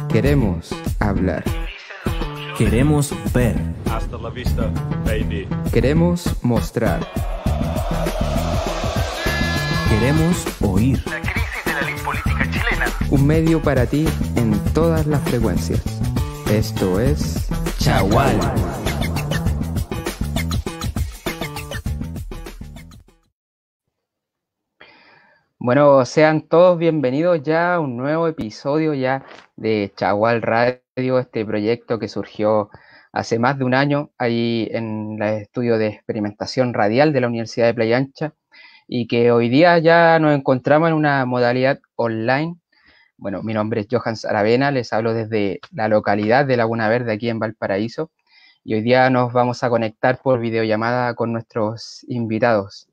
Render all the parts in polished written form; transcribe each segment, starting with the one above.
Queremos hablar. Queremos ver. Hasta la vista, baby. Queremos mostrar. Queremos oír. La crisis de la elite política chilena. Un medio para ti en todas las frecuencias. Esto es Chagual. Bueno, sean todos bienvenidos ya a un nuevo episodio ya de Chagual Radio, este proyecto que surgió hace más de un año ahí en el estudio de experimentación radial de la Universidad de Playa Ancha y que hoy día ya nos encontramos en una modalidad online. Bueno, mi nombre es Johans Aravena, les hablo desde la localidad de Laguna Verde aquí en Valparaíso y hoy día nos vamos a conectar por videollamada con nuestros invitados.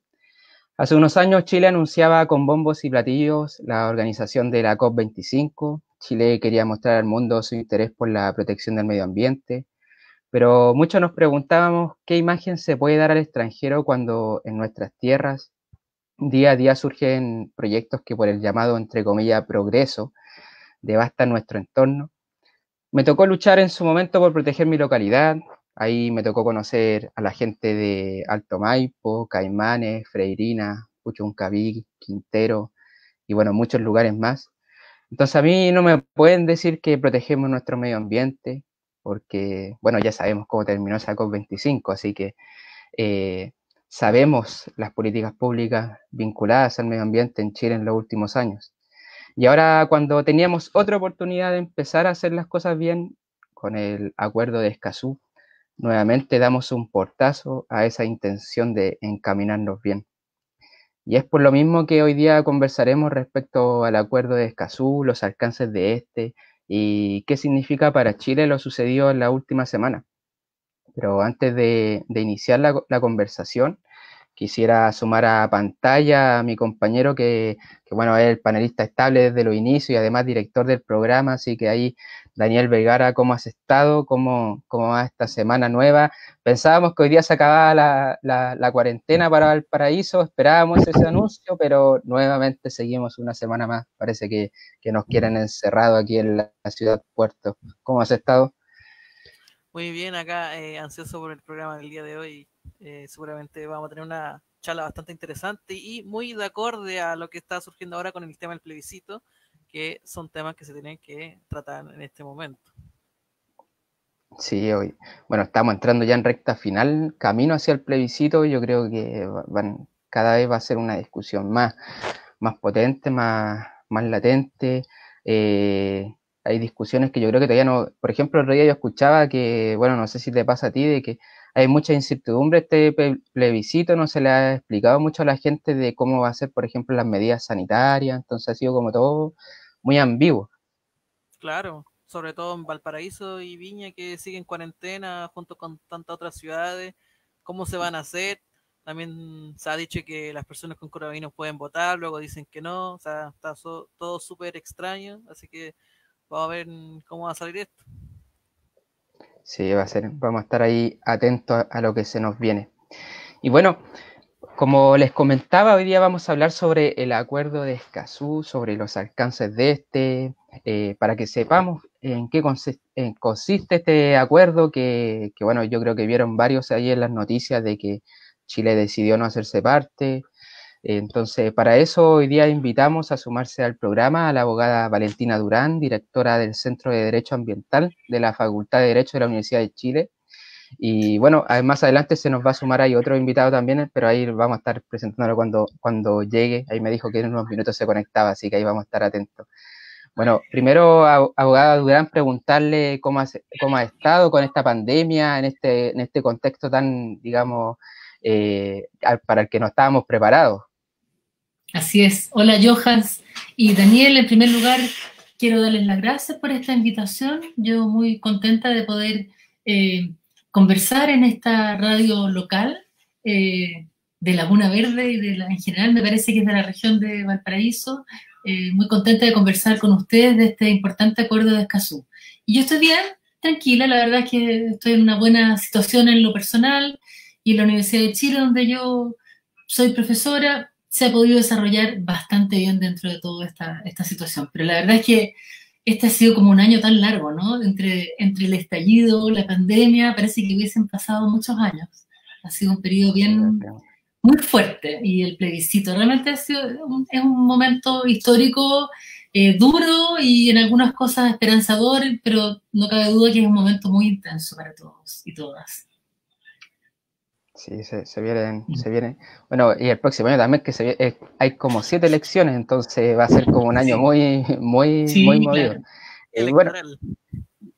Hace unos años Chile anunciaba con bombos y platillos la organización de la COP25. Chile quería mostrar al mundo su interés por la protección del medio ambiente, pero muchos nos preguntábamos qué imagen se puede dar al extranjero cuando en nuestras tierras día a día surgen proyectos que por el llamado, entre comillas, progreso, devastan nuestro entorno. Me tocó luchar en su momento por proteger mi localidad. Ahí me tocó conocer a la gente de Alto Maipo, Caimanes, Freirina, Puchuncaví, Quintero y bueno, muchos lugares más. Entonces a mí no me pueden decir que protegemos nuestro medio ambiente porque, bueno, ya sabemos cómo terminó esa COP25, así que sabemos las políticas públicas vinculadas al medio ambiente en Chile en los últimos años. Y ahora cuando teníamos otra oportunidad de empezar a hacer las cosas bien con el acuerdo de Escazú, nuevamente damos un portazo a esa intención de encaminarnos bien. Y es por lo mismo que hoy día conversaremos respecto al acuerdo de Escazú, los alcances de este y qué significa para Chile lo sucedido en la última semana. Pero antes de iniciar la conversación, quisiera sumar a pantalla a mi compañero que bueno, es el panelista estable desde los inicios y además director del programa, así que ahí, Daniel Vergara, ¿cómo has estado? ¿Cómo va esta semana nueva? Pensábamos que hoy día se acababa la cuarentena para Valparaíso, esperábamos ese anuncio, pero nuevamente seguimos una semana más, parece que nos quieren encerrado aquí en la ciudad Puerto. ¿Cómo has estado? Muy bien, acá ansioso por el programa del día de hoy. Seguramente vamos a tener una charla bastante interesante y muy de acorde a lo que está surgiendo ahora con el tema del plebiscito, que son temas que se tienen que tratar en este momento. Sí, hoy, bueno, estamos entrando ya en recta final, camino hacia el plebiscito. Yo creo que cada vez va a ser una discusión más potente, más latente. Hay discusiones que yo creo que todavía no, por ejemplo, el otro día yo escuchaba que, bueno, no sé si te pasa a ti, de que hay mucha incertidumbre este plebiscito, no se le ha explicado mucho a la gente de cómo va a ser, por ejemplo, las medidas sanitarias, entonces ha sido como todo muy ambiguo. Claro, sobre todo en Valparaíso y Viña, que siguen cuarentena junto con tantas otras ciudades, cómo se van a hacer. También se ha dicho que las personas con coronavirus pueden votar, luego dicen que no, o sea, está todo súper extraño, así que vamos a ver cómo va a salir esto. Sí, vamos a estar ahí atentos a lo que se nos viene. Y bueno, como les comentaba, hoy día vamos a hablar sobre el acuerdo de Escazú, sobre los alcances de este, para que sepamos en qué consiste este acuerdo, que bueno, yo creo que vieron varios ahí en las noticias de que Chile decidió no hacerse parte. Entonces, para eso hoy día invitamos a sumarse al programa a la abogada Valentina Durán, directora del Centro de Derecho Ambiental de la Facultad de Derecho de la Universidad de Chile. Y bueno, más adelante se nos va a sumar ahí otro invitado también, pero ahí vamos a estar presentándolo cuando llegue. Ahí me dijo que en unos minutos se conectaba, así que ahí vamos a estar atentos. Bueno, primero, abogada Durán, preguntarle cómo ha estado con esta pandemia, en este contexto tan, digamos, para el que no estábamos preparados. Así es. Hola, Johans y Daniel. En primer lugar, quiero darles las gracias por esta invitación. Yo muy contenta de poder conversar en esta radio local. de Laguna Verde y en general me parece que es de la región de Valparaíso. Muy contenta de conversar con ustedes de este importante acuerdo de Escazú. Y yo estoy bien, tranquila, la verdad es que estoy en una buena situación en lo personal y en la Universidad de Chile, donde yo soy profesora, se ha podido desarrollar bastante bien dentro de toda esta situación. Pero la verdad es que este ha sido como un año tan largo, ¿no? Entre el estallido, la pandemia, parece que hubiesen pasado muchos años. Ha sido un periodo muy fuerte, y el plebiscito realmente es un momento histórico duro y en algunas cosas esperanzador, pero no cabe duda que es un momento muy intenso para todos y todas. Sí, se viene. Bueno, y el próximo año también hay como 7 elecciones, entonces va a ser como un año muy movido. Claro.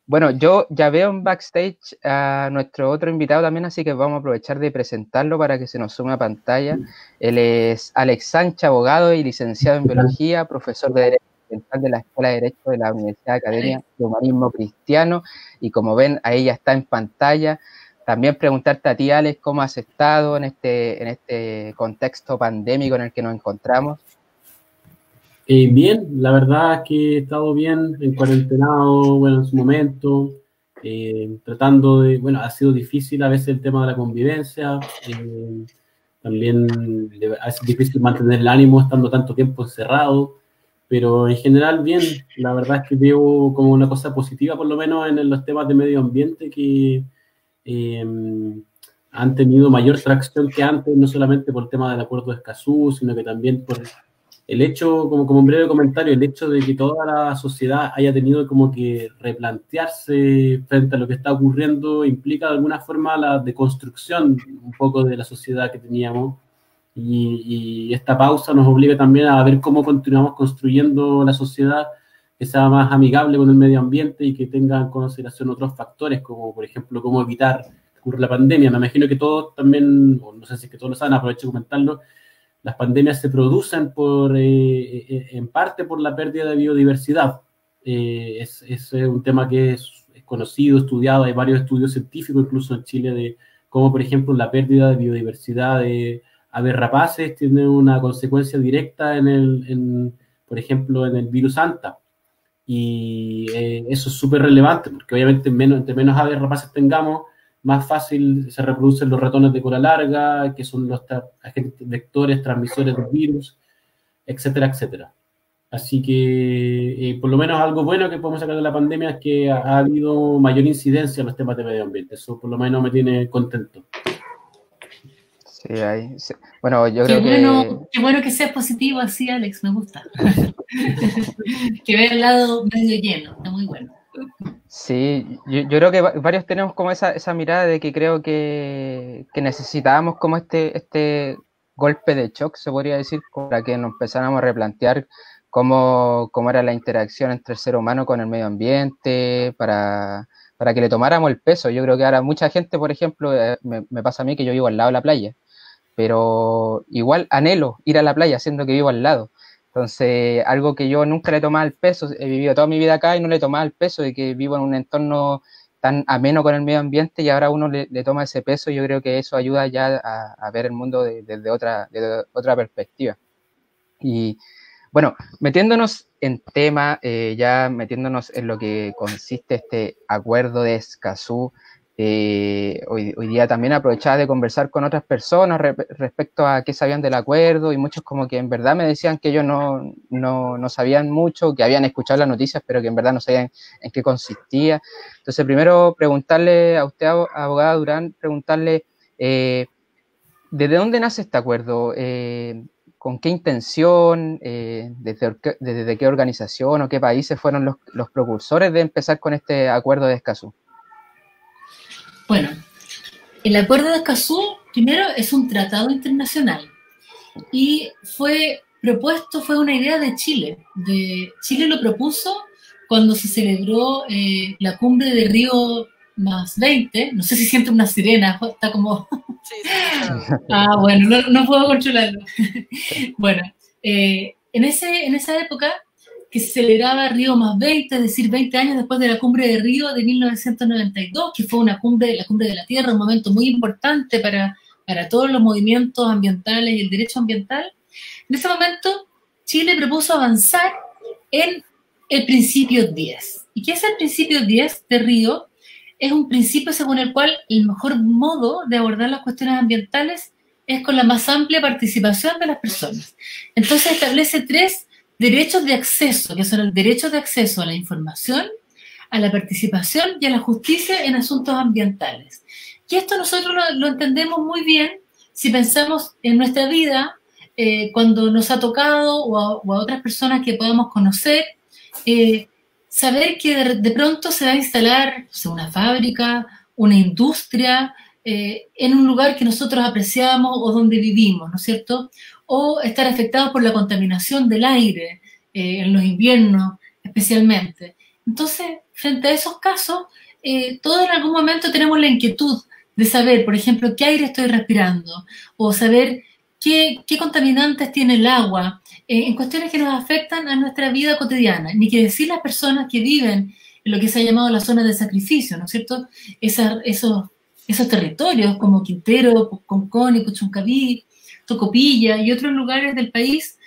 Bueno, yo ya veo en backstage a nuestro otro invitado también, así que vamos a aprovechar de presentarlo para que se nos sume a pantalla. Él es Alex Sánchez, abogado y licenciado en Biología, profesor de Derecho Ambiental de la Escuela de Derecho de la Universidad Academia de Humanismo Cristiano, y como ven, ahí ya está en pantalla. También preguntarte a ti, Alex, ¿cómo has estado en este contexto pandémico en el que nos encontramos? Bien, la verdad es que he estado bien, en cuarentenado, bueno, en su momento, tratando de, bueno, ha sido difícil a veces el tema de la convivencia, también a veces es difícil mantener el ánimo estando tanto tiempo encerrado, pero en general bien, la verdad es que veo como una cosa positiva, por lo menos en los temas de medio ambiente, que han tenido mayor tracción que antes, no solamente por el tema del acuerdo de Escazú, sino que también por el hecho, como un breve comentario, el hecho de que toda la sociedad haya tenido como que replantearse frente a lo que está ocurriendo implica de alguna forma la deconstrucción un poco de la sociedad que teníamos, y esta pausa nos obliga también a ver cómo continuamos construyendo la sociedad que sea más amigable con el medio ambiente y que tenga en consideración otros factores, como por ejemplo cómo evitar que ocurra la pandemia. Me imagino que todos también, o no sé si es que todos lo saben, aprovecho de comentarlo, las pandemias se producen en parte por la pérdida de biodiversidad. Es un tema que es conocido, estudiado, hay varios estudios científicos, incluso en Chile, de cómo, por ejemplo, la pérdida de biodiversidad de aves rapaces tiene una consecuencia directa por ejemplo, en el virus Anta. Y eso es súper relevante, porque obviamente entre menos aves rapaces tengamos, más fácil se reproducen los ratones de cola larga, que son los agentes vectores, transmisores del virus, etcétera, etcétera. Así que, por lo menos algo bueno que podemos sacar de la pandemia es que ha habido mayor incidencia en los temas de medio ambiente. Eso por lo menos me tiene contento. Sí, bueno, yo creo que... Qué bueno que seas positivo así, Alex, me gusta. Que vea el lado medio lleno, está muy bueno. Sí, yo creo que varios tenemos como esa mirada de que creo que necesitábamos como este golpe de shock, se podría decir, para que nos empezáramos a replantear cómo era la interacción entre el ser humano con el medio ambiente, para que le tomáramos el peso. Yo creo que ahora mucha gente, por ejemplo, me pasa a mí que yo vivo al lado de la playa, pero igual anhelo ir a la playa, siendo que vivo al lado. Entonces, algo que yo nunca le tomaba el peso, he vivido toda mi vida acá y no le tomaba el peso de que vivo en un entorno tan ameno con el medio ambiente, y ahora uno le toma ese peso. Yo creo que eso ayuda ya a ver el mundo desde otra perspectiva. Y bueno, metiéndonos en tema, ya metiéndonos en lo que consiste este acuerdo de Escazú, hoy día también aprovechaba de conversar con otras personas respecto a qué sabían del acuerdo, y muchos como que en verdad me decían que ellos no sabían mucho, que habían escuchado las noticias, pero que en verdad no sabían en qué consistía. Entonces, primero preguntarle a usted, abogada Durán, preguntarle ¿desde dónde nace este acuerdo? ¿Con qué intención? ¿Desde qué organización o qué países fueron los propulsores de empezar con este acuerdo de Escazú? Bueno, el acuerdo de Escazú, primero, es un tratado internacional y fue una idea de Chile. Chile lo propuso cuando se celebró la cumbre de Río +20. No sé si siente una sirena, está como... Sí. Ah, bueno, no puedo controlarlo. Bueno, en esa época que se celebraba Río +20, es decir, 20 años después de la cumbre de Río de 1992, que fue la cumbre de la Tierra, un momento muy importante para para todos los movimientos ambientales y el derecho ambiental, en ese momento Chile propuso avanzar en el principio 10. ¿Y qué es el principio 10 de Río? Es un principio según el cual el mejor modo de abordar las cuestiones ambientales es con la más amplia participación de las personas. Entonces establece 3 derechos de acceso, que son el derecho de acceso a la información, a la participación y a la justicia en asuntos ambientales. Y esto nosotros lo entendemos muy bien si pensamos en nuestra vida, cuando nos ha tocado o a otras personas que podamos conocer, saber que de pronto se va a instalar, o sea, una fábrica, una industria, en un lugar que nosotros apreciamos o donde vivimos, ¿no es cierto? O estar afectados por la contaminación del aire, en los inviernos especialmente. Entonces, frente a esos casos, todos en algún momento tenemos la inquietud de saber, por ejemplo, qué aire estoy respirando, o saber qué contaminantes tiene el agua, en cuestiones que nos afectan a nuestra vida cotidiana, ni que decir las personas que viven en lo que se ha llamado la zona de sacrificio, ¿no es cierto? Esos territorios como Quintero, Concón, Puchuncaví, Tocopilla y otros lugares del país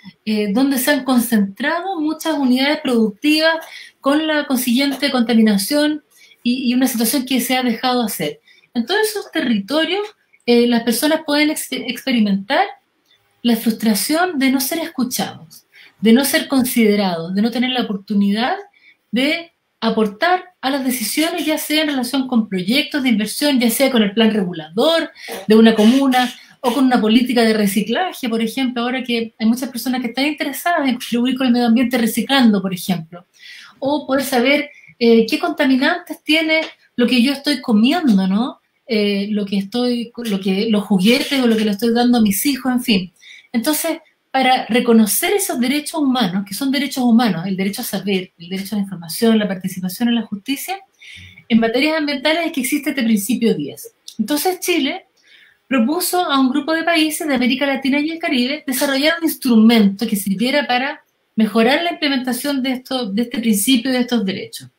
donde se han concentrado muchas unidades productivas con la consiguiente contaminación y una situación que se ha dejado hacer. En todos esos territorios las personas pueden experimentar la frustración de no ser escuchados, de no ser considerados, de no tener la oportunidad de aportar a las decisiones, ya sea en relación con proyectos de inversión, ya sea con el plan regulador de una comuna o con una política de reciclaje, por ejemplo, ahora que hay muchas personas que están interesadas en contribuir con el medio ambiente reciclando, por ejemplo, o poder saber qué contaminantes tiene lo que yo estoy comiendo, ¿no? Los juguetes o lo que le estoy dando a mis hijos, en fin. Entonces, para reconocer esos derechos humanos, que son derechos humanos, el derecho a saber, el derecho a la información, la participación en la justicia, en materias ambientales es que existe este principio 10. Entonces, Chile propuso a un grupo de países de América Latina y el Caribe desarrollar un instrumento que sirviera para mejorar la implementación de este principio y de estos derechos.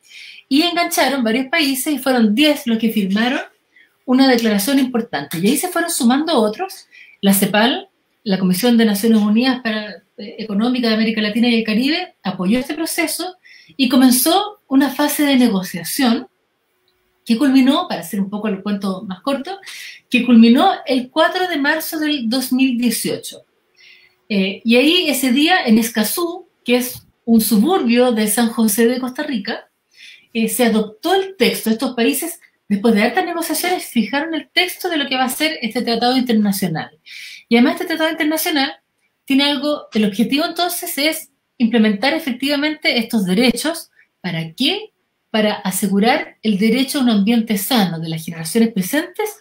Y engancharon varios países y fueron 10 los que firmaron una declaración importante. Y ahí se fueron sumando otros, la CEPAL, la Comisión de Naciones Unidas Económica de América Latina y el Caribe, apoyó este proceso y comenzó una fase de negociación que culminó, para hacer un poco el cuento más corto, que culminó el 4 de marzo del 2018. Y ahí, ese día, en Escazú, que es un suburbio de San José de Costa Rica, se adoptó el texto. Estos países, después de hartas negociaciones, fijaron el texto de lo que va a ser este tratado internacional. Y además este tratado internacional tiene algo, el objetivo entonces es implementar efectivamente estos derechos. ¿Para qué? Para asegurar el derecho a un ambiente sano de las generaciones presentes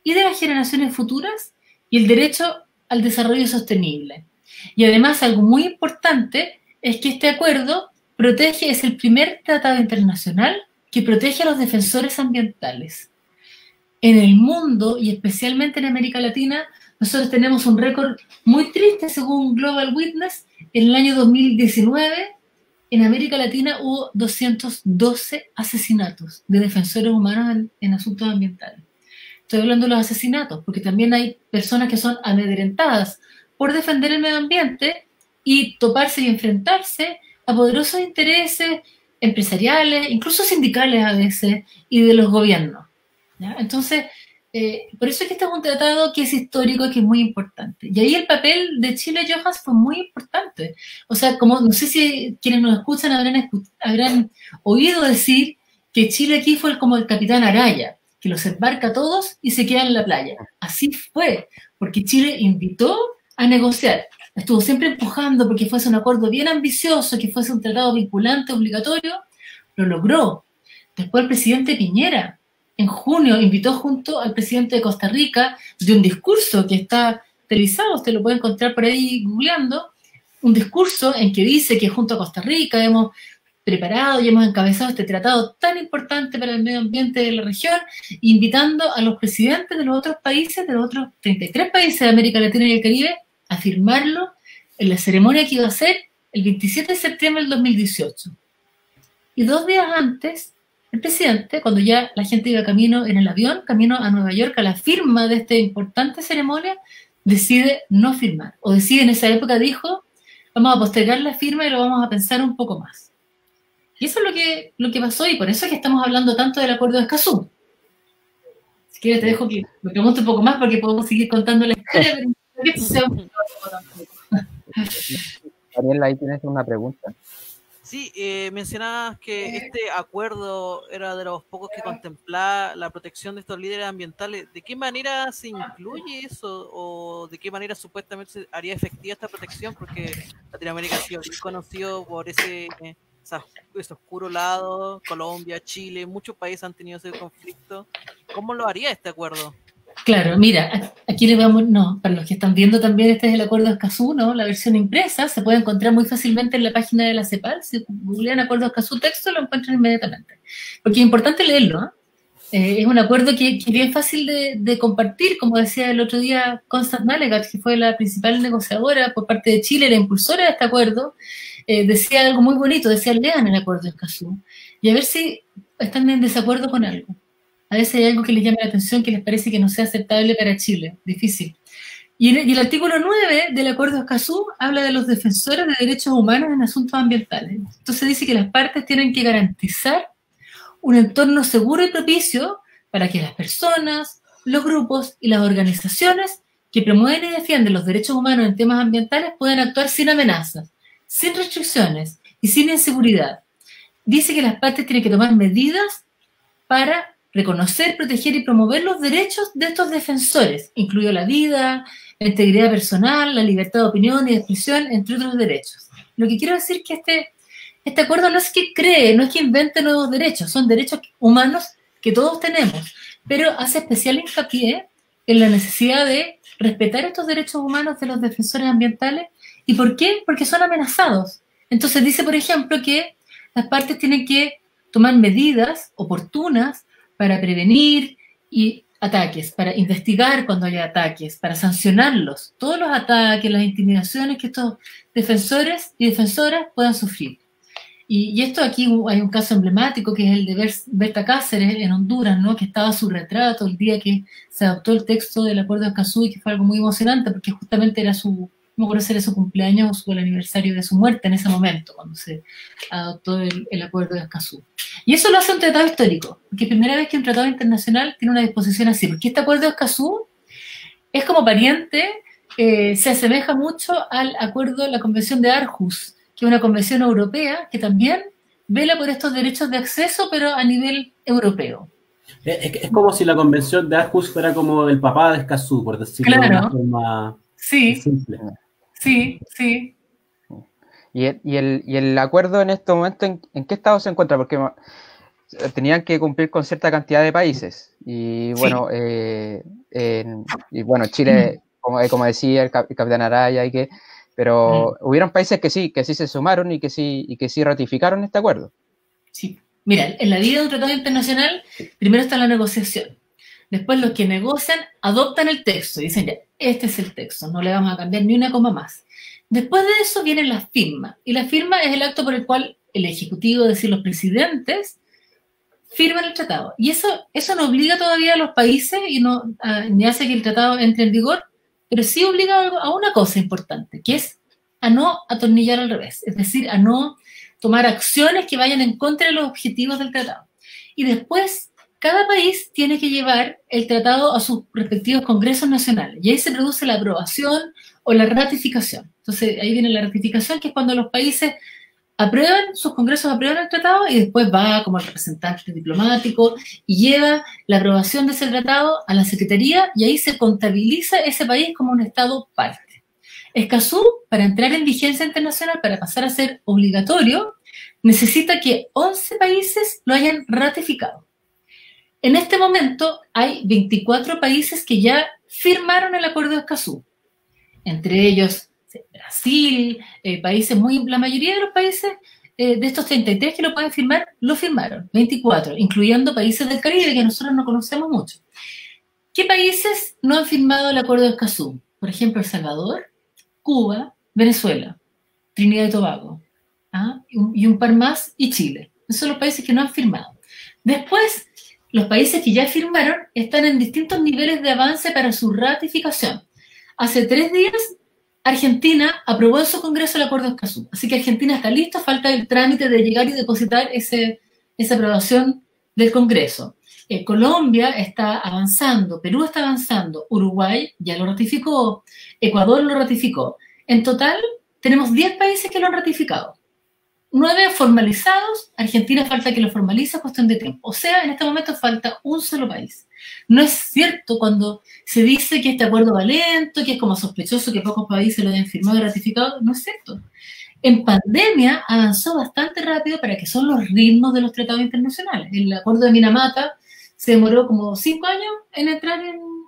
y de las generaciones futuras, y el derecho al desarrollo sostenible. Y además algo muy importante es que este acuerdo es el primer tratado internacional que protege a los defensores ambientales. En el mundo, y especialmente en América Latina, nosotros tenemos un récord muy triste según Global Witness. En el año 2019, en América Latina hubo 212 asesinatos de defensores humanos en asuntos ambientales. Estoy hablando de los asesinatos, porque también hay personas que son amedrentadas por defender el medio ambiente y toparse y enfrentarse a poderosos intereses empresariales, incluso sindicales a veces, y de los gobiernos, ¿ya? Entonces, por eso es que este es un tratado que es histórico, que es muy importante. Y ahí el papel de Chile, Johans, fue muy importante. O sea, como no sé si quienes nos escuchan habrán oído decir que Chile aquí fue como el capitán Araya, que los embarca a todos y se queda en la playa. Así fue, porque Chile invitó a negociar. Estuvo siempre empujando porque fuese un acuerdo bien ambicioso, que fuese un tratado vinculante, obligatorio. Lo logró. Después el presidente Piñera, en junio, invitó junto al presidente de Costa Rica, de un discurso que está televisado, usted lo puede encontrar por ahí googleando, un discurso en que dice que junto a Costa Rica hemos preparado y hemos encabezado este tratado tan importante para el medio ambiente de la región, invitando a los presidentes de los otros países, de los otros 33 países de América Latina y el Caribe, a firmarlo en la ceremonia que iba a ser el 27 de septiembre del 2018. Y 2 días antes, El presidente, cuando ya la gente iba camino en el avión, camino a Nueva York, a la firma de esta importante ceremonia, decide no firmar. O decide en esa época, dijo, vamos a postergar la firma y lo vamos a pensar un poco más. Y eso es lo que pasó, y por eso es que estamos hablando tanto del acuerdo de Escazú. Si quieres te dejo que me pregunte un poco más porque podemos seguir contando la historia, pero no creo que esto sea un poco tampoco. Daniela, ahí tienes una pregunta. Sí, mencionabas que este acuerdo era de los pocos que contemplaba la protección de estos líderes ambientales. ¿De qué manera se incluye eso? ¿O de qué manera supuestamente se haría efectiva esta protección? Porque Latinoamérica ha sido bien conocido por ese oscuro lado, Colombia, Chile, muchos países han tenido ese conflicto. ¿Cómo lo haría este acuerdo? Claro, mira, aquí le vamos, no, para los que están viendo también, este es el acuerdo de Escazú, ¿no? La versión impresa se puede encontrar muy fácilmente en la página de la CEPAL. Si googlean acuerdo de Escazú texto, lo encuentran inmediatamente. Porque es importante leerlo, ¿no? Es un acuerdo que es bien fácil de compartir, como decía el otro día Constance Nalegat, que fue la principal negociadora por parte de Chile, la impulsora de este acuerdo, decía algo muy bonito, decía, lean el acuerdo de Escazú, y a ver si están en desacuerdo con algo. A veces hay algo que les llama la atención, que les parece que no sea aceptable para Chile. Difícil. Y el artículo 9 del Acuerdo de Escazú habla de los defensores de derechos humanos en asuntos ambientales. Entonces dice que las partes tienen que garantizar un entorno seguro y propicio para que las personas, los grupos y las organizaciones que promueven y defienden los derechos humanos en temas ambientales puedan actuar sin amenazas, sin restricciones y sin inseguridad. Dice que las partes tienen que tomar medidas para reconocer, proteger y promover los derechos de estos defensores, incluido la vida, la integridad personal, la libertad de opinión y de expresión, entre otros derechos. Lo que quiero decir es que este acuerdo no es que cree, no es que invente nuevos derechos, son derechos humanos que todos tenemos, pero hace especial hincapié en la necesidad de respetar estos derechos humanos de los defensores ambientales. ¿Y por qué? Porque son amenazados. Entonces dice, por ejemplo, que las partes tienen que tomar medidas oportunas para prevenir ataques, para investigar cuando haya ataques, para sancionarlos, todos los ataques, las intimidaciones que estos defensores y defensoras puedan sufrir. Y esto aquí hay un caso emblemático que es el de Berta Cáceres en Honduras, ¿no? Que estaba su retrato el día que se adoptó el texto del Acuerdo de Escazú, y que fue algo muy emocionante porque justamente era no me acuerdo si era su cumpleaños o el aniversario de su muerte en ese momento, cuando se adoptó el Acuerdo de Escazú. Y eso lo hace un tratado histórico, porque es primera vez que un tratado internacional tiene una disposición así, porque este Acuerdo de Escazú es como pariente, se asemeja mucho al acuerdo, la Convención de Aarhus, que es una convención europea que también vela por estos derechos de acceso, pero a nivel europeo. Es como si la Convención de Aarhus fuera como el papá de Escazú, por decirlo de una forma simple. Sí, sí. ¿Y el acuerdo en este momento, ¿en qué estado se encuentra? Porque tenían que cumplir con cierta cantidad de países. Y bueno, Chile, como decía el capitán Araya, pero hubieron países que sí se sumaron y que sí ratificaron este acuerdo. Sí. Mira, en la vida de un tratado internacional, primero está la negociación. Después los que negocian adoptan el texto y dicen, ya, este es el texto, no le vamos a cambiar ni una coma más. Después de eso viene la firma, y la firma es el acto por el cual el Ejecutivo, es decir, los presidentes, firman el tratado. Y eso no obliga todavía a los países y ni hace que el tratado entre en vigor, pero sí obliga a una cosa importante, que es a no atornillar al revés, es decir, a no tomar acciones que vayan en contra de los objetivos del tratado. Y después, cada país tiene que llevar el tratado a sus respectivos congresos nacionales, y ahí se produce la aprobación o la ratificación. Entonces, ahí viene la ratificación, que es cuando los países sus congresos aprueban el tratado, y después va como el representante diplomático y lleva la aprobación de ese tratado a la Secretaría, y ahí se contabiliza ese país como un Estado parte. Escazú, para entrar en vigencia internacional, para pasar a ser obligatorio, necesita que 11 países lo hayan ratificado. En este momento hay 24 países que ya firmaron el Acuerdo de Escazú. Entre ellos Brasil, la mayoría de los países de estos 33 que lo pueden firmar, lo firmaron, 24, incluyendo países del Caribe que nosotros no conocemos mucho. ¿Qué países no han firmado el Acuerdo de Escazú? Por ejemplo, El Salvador, Cuba, Venezuela, Trinidad y Tobago, y un par más, y Chile. Esos son los países que no han firmado. Después, los países que ya firmaron están en distintos niveles de avance para su ratificación. Hace 3 días, Argentina aprobó en su Congreso el Acuerdo de Escazú. Así que Argentina está listo, falta el trámite de llegar y depositar esa aprobación del Congreso. Colombia está avanzando, Perú está avanzando, Uruguay ya lo ratificó, Ecuador lo ratificó. En total, tenemos 10 países que lo han ratificado. 9 formalizados, Argentina falta que lo formalice, cuestión de tiempo. O sea, en este momento falta un solo país. No es cierto cuando se dice que este acuerdo va lento, que es como sospechoso que pocos países lo hayan firmado y ratificado. No es cierto. En pandemia avanzó bastante rápido para que son los ritmos de los tratados internacionales. El acuerdo de Minamata se demoró como 5 años en entrar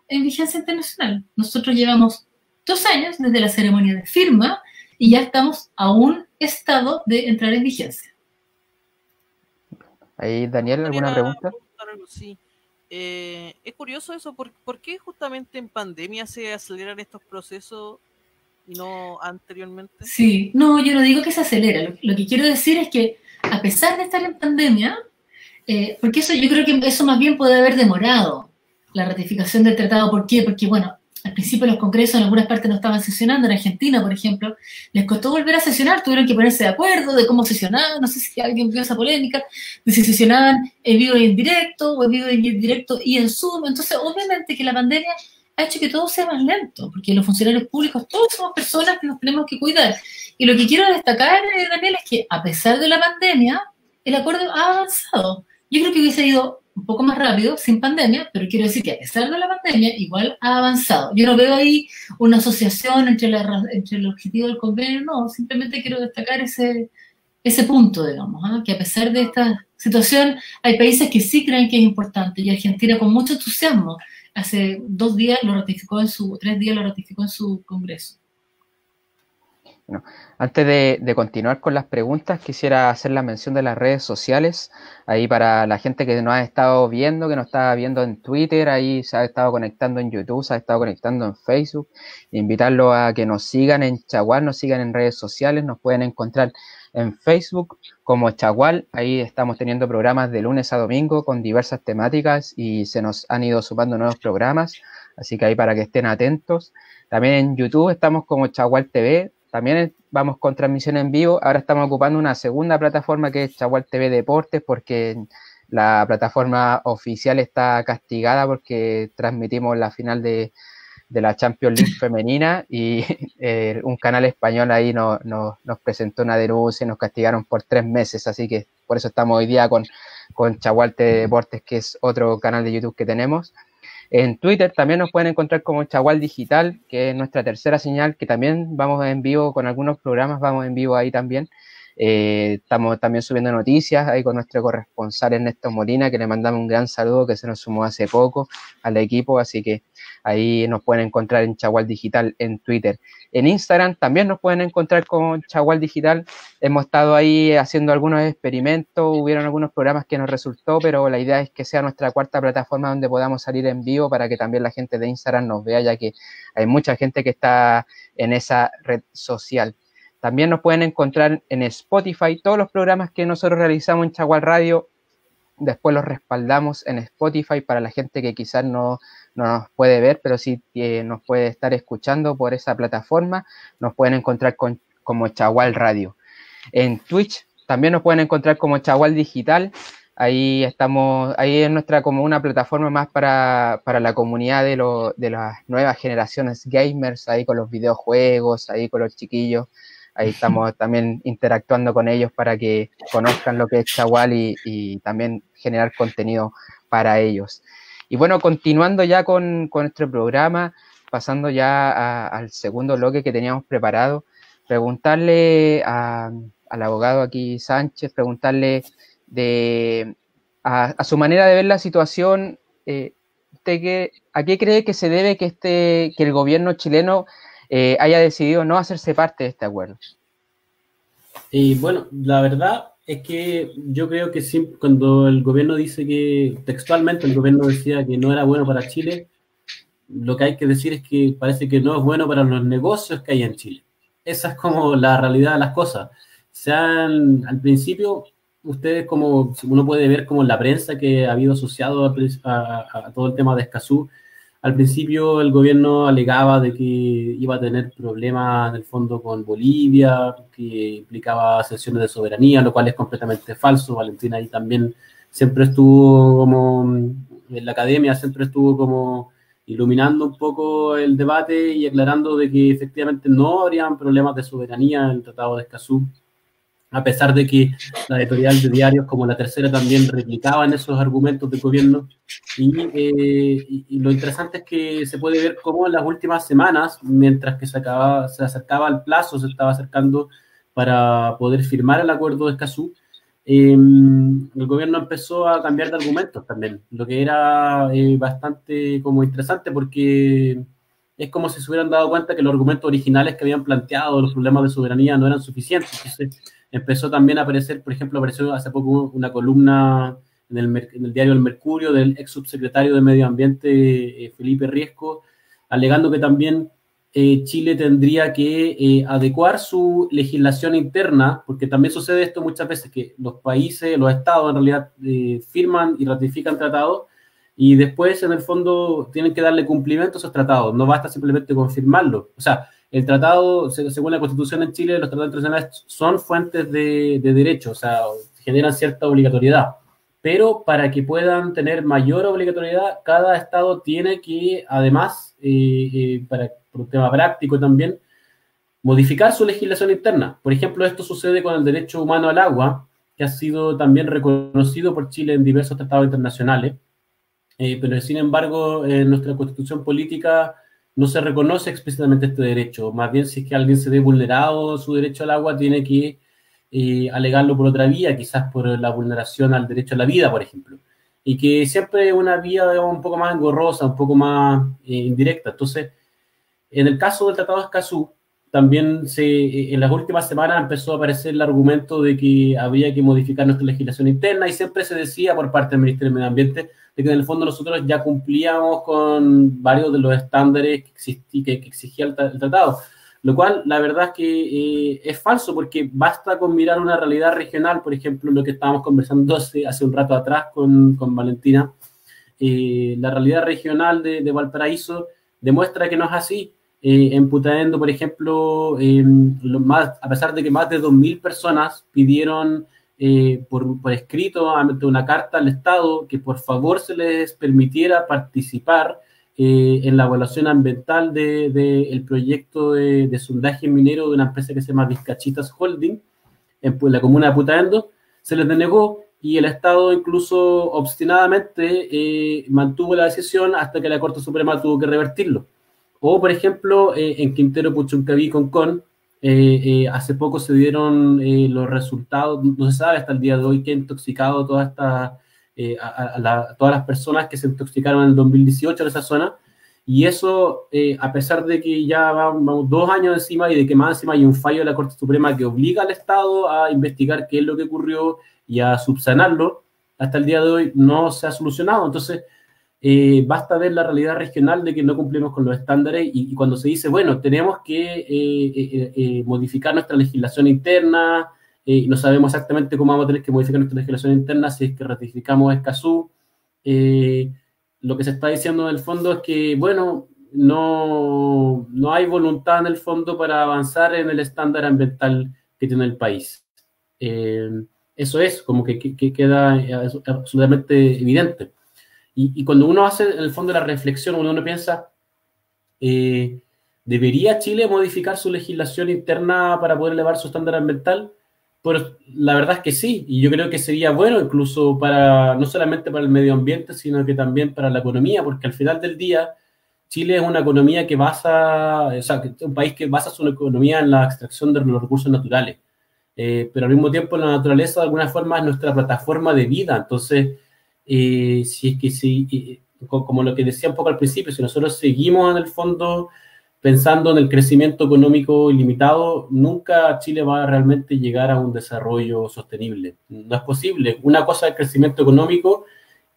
en vigencia internacional. Nosotros llevamos 2 años desde la ceremonia de firma y ya estamos a un estado de entrar en vigencia. Ahí, Daniel, ¿alguna pregunta? Sí. Es curioso eso, ¿por qué justamente en pandemia se aceleran estos procesos y no anteriormente? Sí, no, yo no digo que se acelera. Lo que quiero decir es que a pesar de estar en pandemia, porque eso yo creo que eso más bien puede haber demorado la ratificación del tratado. ¿Por qué? Porque, bueno, al principio los congresos en algunas partes no estaban sesionando. En Argentina, por ejemplo, les costó volver a sesionar, tuvieron que ponerse de acuerdo de cómo sesionaban. No sé si alguien vio esa polémica, de si sesionaban en vivo y en directo, o en vivo y en directo y en Zoom. Entonces, obviamente que la pandemia ha hecho que todo sea más lento, porque los funcionarios públicos todos somos personas que nos tenemos que cuidar. Y lo que quiero destacar, Daniel, es que a pesar de la pandemia, el acuerdo ha avanzado. Yo creo que hubiese ido un poco más rápido sin pandemia, pero quiero decir que a pesar de la pandemia, igual ha avanzado. Yo no veo ahí una asociación entre el objetivo del convenio, no, simplemente quiero destacar ese punto, digamos, ¿eh? Que a pesar de esta situación, hay países que sí creen que es importante, y Argentina con mucho entusiasmo, hace 2 días lo ratificó 3 días lo ratificó en su Congreso. Bueno, antes de continuar con las preguntas, quisiera hacer la mención de las redes sociales, ahí para la gente que nos ha estado viendo, que nos está viendo en Twitter, ahí se ha estado conectando en YouTube, se ha estado conectando en Facebook, invitarlos a que nos sigan en Chagual, nos sigan en redes sociales, nos pueden encontrar en Facebook como Chagual, ahí estamos teniendo programas de lunes a domingo con diversas temáticas y se nos han ido sumando nuevos programas, así que ahí para que estén atentos. También en YouTube estamos como Chagual TV, también vamos con transmisión en vivo. Ahora estamos ocupando una segunda plataforma que es Chagual TV Deportes, porque la plataforma oficial está castigada porque transmitimos la final de la Champions League femenina y un canal español ahí nos presentó una denuncia y nos castigaron por 3 meses, así que por eso estamos hoy día con Chagual TV Deportes, que es otro canal de YouTube que tenemos. En Twitter también nos pueden encontrar como Chagual Digital, que es nuestra tercera señal, que también vamos en vivo con algunos programas, vamos en vivo ahí también. Estamos también subiendo noticias ahí con nuestro corresponsal Ernesto Molina, que le mandamos un gran saludo, que se nos sumó hace poco al equipo, así que ahí nos pueden encontrar en Chagual Digital en Twitter. En Instagram también nos pueden encontrar con Chagual Digital. Hemos estado ahí haciendo algunos experimentos, hubieron algunos programas que nos resultó, pero la idea es que sea nuestra cuarta plataforma donde podamos salir en vivo para que también la gente de Instagram nos vea, ya que hay mucha gente que está en esa red social. También nos pueden encontrar en Spotify. Todos los programas que nosotros realizamos en Chagual Radio, después los respaldamos en Spotify para la gente que quizás no nos puede ver, pero sí nos puede estar escuchando por esa plataforma. Nos pueden encontrar como Chagual Radio. En Twitch también nos pueden encontrar como Chagual Digital. Ahí estamos, ahí es nuestra como una plataforma más para la comunidad de las nuevas generaciones gamers, ahí con los videojuegos, ahí con los chiquillos. Ahí estamos también interactuando con ellos para que conozcan lo que es Chagual y también generar contenido para ellos. Y bueno, continuando ya con nuestro programa, pasando ya al segundo bloque que teníamos preparado, preguntarle al abogado aquí Sánchez, preguntarle a su manera de ver la situación, ¿a qué cree que se debe que el gobierno chileno haya decidido no hacerse parte de este acuerdo? Y bueno, la verdad es que yo creo que siempre, cuando el gobierno dice que, textualmente el gobierno decía que no era bueno para Chile, lo que hay que decir es que parece que no es bueno para los negocios que hay en Chile. Esa es como la realidad de las cosas. Al principio, ustedes, como uno puede ver como la prensa que ha habido asociado a todo el tema de Escazú, al principio el gobierno alegaba de que iba a tener problemas en el fondo con Bolivia, que implicaba cesiones de soberanía, lo cual es completamente falso. Valentina ahí también siempre estuvo como, en la academia siempre estuvo como iluminando un poco el debate y aclarando de que efectivamente no habrían problemas de soberanía en el Tratado de Escazú, a pesar de que la editorial de diarios como La Tercera también replicaban esos argumentos del gobierno. Y lo interesante es que se puede ver cómo en las últimas semanas, mientras que se acercaba el plazo, se estaba acercando para poder firmar el acuerdo de Escazú, el gobierno empezó a cambiar de argumentos también, lo que era bastante como interesante, porque es como si se hubieran dado cuenta que los argumentos originales que habían planteado, los problemas de soberanía, no eran suficientes. Entonces empezó también a aparecer, por ejemplo, apareció hace poco una columna en el diario El Mercurio del ex subsecretario de Medio Ambiente, Felipe Riesco, alegando que también Chile tendría que adecuar su legislación interna, porque también sucede esto muchas veces, que los países, los estados en realidad firman y ratifican tratados, y después en el fondo tienen que darle cumplimiento a esos tratados, no basta simplemente con firmarlo. O sea, el tratado, según la Constitución en Chile, los tratados internacionales son fuentes de derecho, o sea, generan cierta obligatoriedad. Pero para que puedan tener mayor obligatoriedad, cada estado tiene que, además, por un tema práctico también, modificar su legislación interna. Por ejemplo, esto sucede con el derecho humano al agua, que ha sido también reconocido por Chile en diversos tratados internacionales, pero sin embargo, en nuestra Constitución política no se reconoce explícitamente este derecho. Más bien, si es que alguien se ve vulnerado su derecho al agua, tiene que alegarlo por otra vía, quizás por la vulneración al derecho a la vida, por ejemplo, y que siempre es una vía, digamos, un poco más engorrosa, un poco más indirecta. Entonces, en el caso del Tratado de Escazú, también en las últimas semanas empezó a aparecer el argumento de que habría que modificar nuestra legislación interna, y siempre se decía por parte del Ministerio de Medio Ambiente de que en el fondo nosotros ya cumplíamos con varios de los estándares que exigía el tratado. Lo cual, la verdad es que es falso, porque basta con mirar una realidad regional, por ejemplo, lo que estábamos conversando hace un rato atrás con Valentina. La realidad regional de Valparaíso demuestra que no es así. En Putaendo, por ejemplo, a pesar de que más de 2.000 personas pidieron por escrito, ante una carta al Estado, que por favor se les permitiera participar en la evaluación ambiental del proyecto de sondaje minero de una empresa que se llama Vizcachitas Holding, en la comuna de Putaendo, se les denegó, y el Estado incluso obstinadamente mantuvo la decisión hasta que la Corte Suprema tuvo que revertirlo. O, por ejemplo, en Quintero Puchuncaví, Concón, hace poco se dieron los resultados, no se sabe hasta el día de hoy qué ha intoxicado todas las personas que se intoxicaron en el 2018 en esa zona, y eso, a pesar de que ya vamos 2 años encima, y de que más encima hay un fallo de la Corte Suprema que obliga al Estado a investigar qué es lo que ocurrió y a subsanarlo, hasta el día de hoy no se ha solucionado. Entonces, basta ver la realidad regional de que no cumplimos con los estándares, y cuando se dice, bueno, tenemos que modificar nuestra legislación interna, no sabemos exactamente cómo vamos a tener que modificar nuestra legislación interna si es que ratificamos Escazú, lo que se está diciendo en el fondo es que, bueno, no hay voluntad en el fondo para avanzar en el estándar ambiental que tiene el país. Eso es como que queda absolutamente evidente. Y cuando uno hace, en el fondo, la reflexión, uno piensa, ¿debería Chile modificar su legislación interna para poder elevar su estándar ambiental? Pues la verdad es que sí, y yo creo que sería bueno incluso no solamente para el medio ambiente, sino que también para la economía, porque al final del día Chile es una economía un país que basa su economía en la extracción de los recursos naturales, pero al mismo tiempo la naturaleza de alguna forma es nuestra plataforma de vida. Entonces, como lo que decía un poco al principio, si nosotros seguimos en el fondo pensando en el crecimiento económico ilimitado, nunca Chile va a realmente llegar a un desarrollo sostenible. No es posible. Una cosa es el crecimiento económico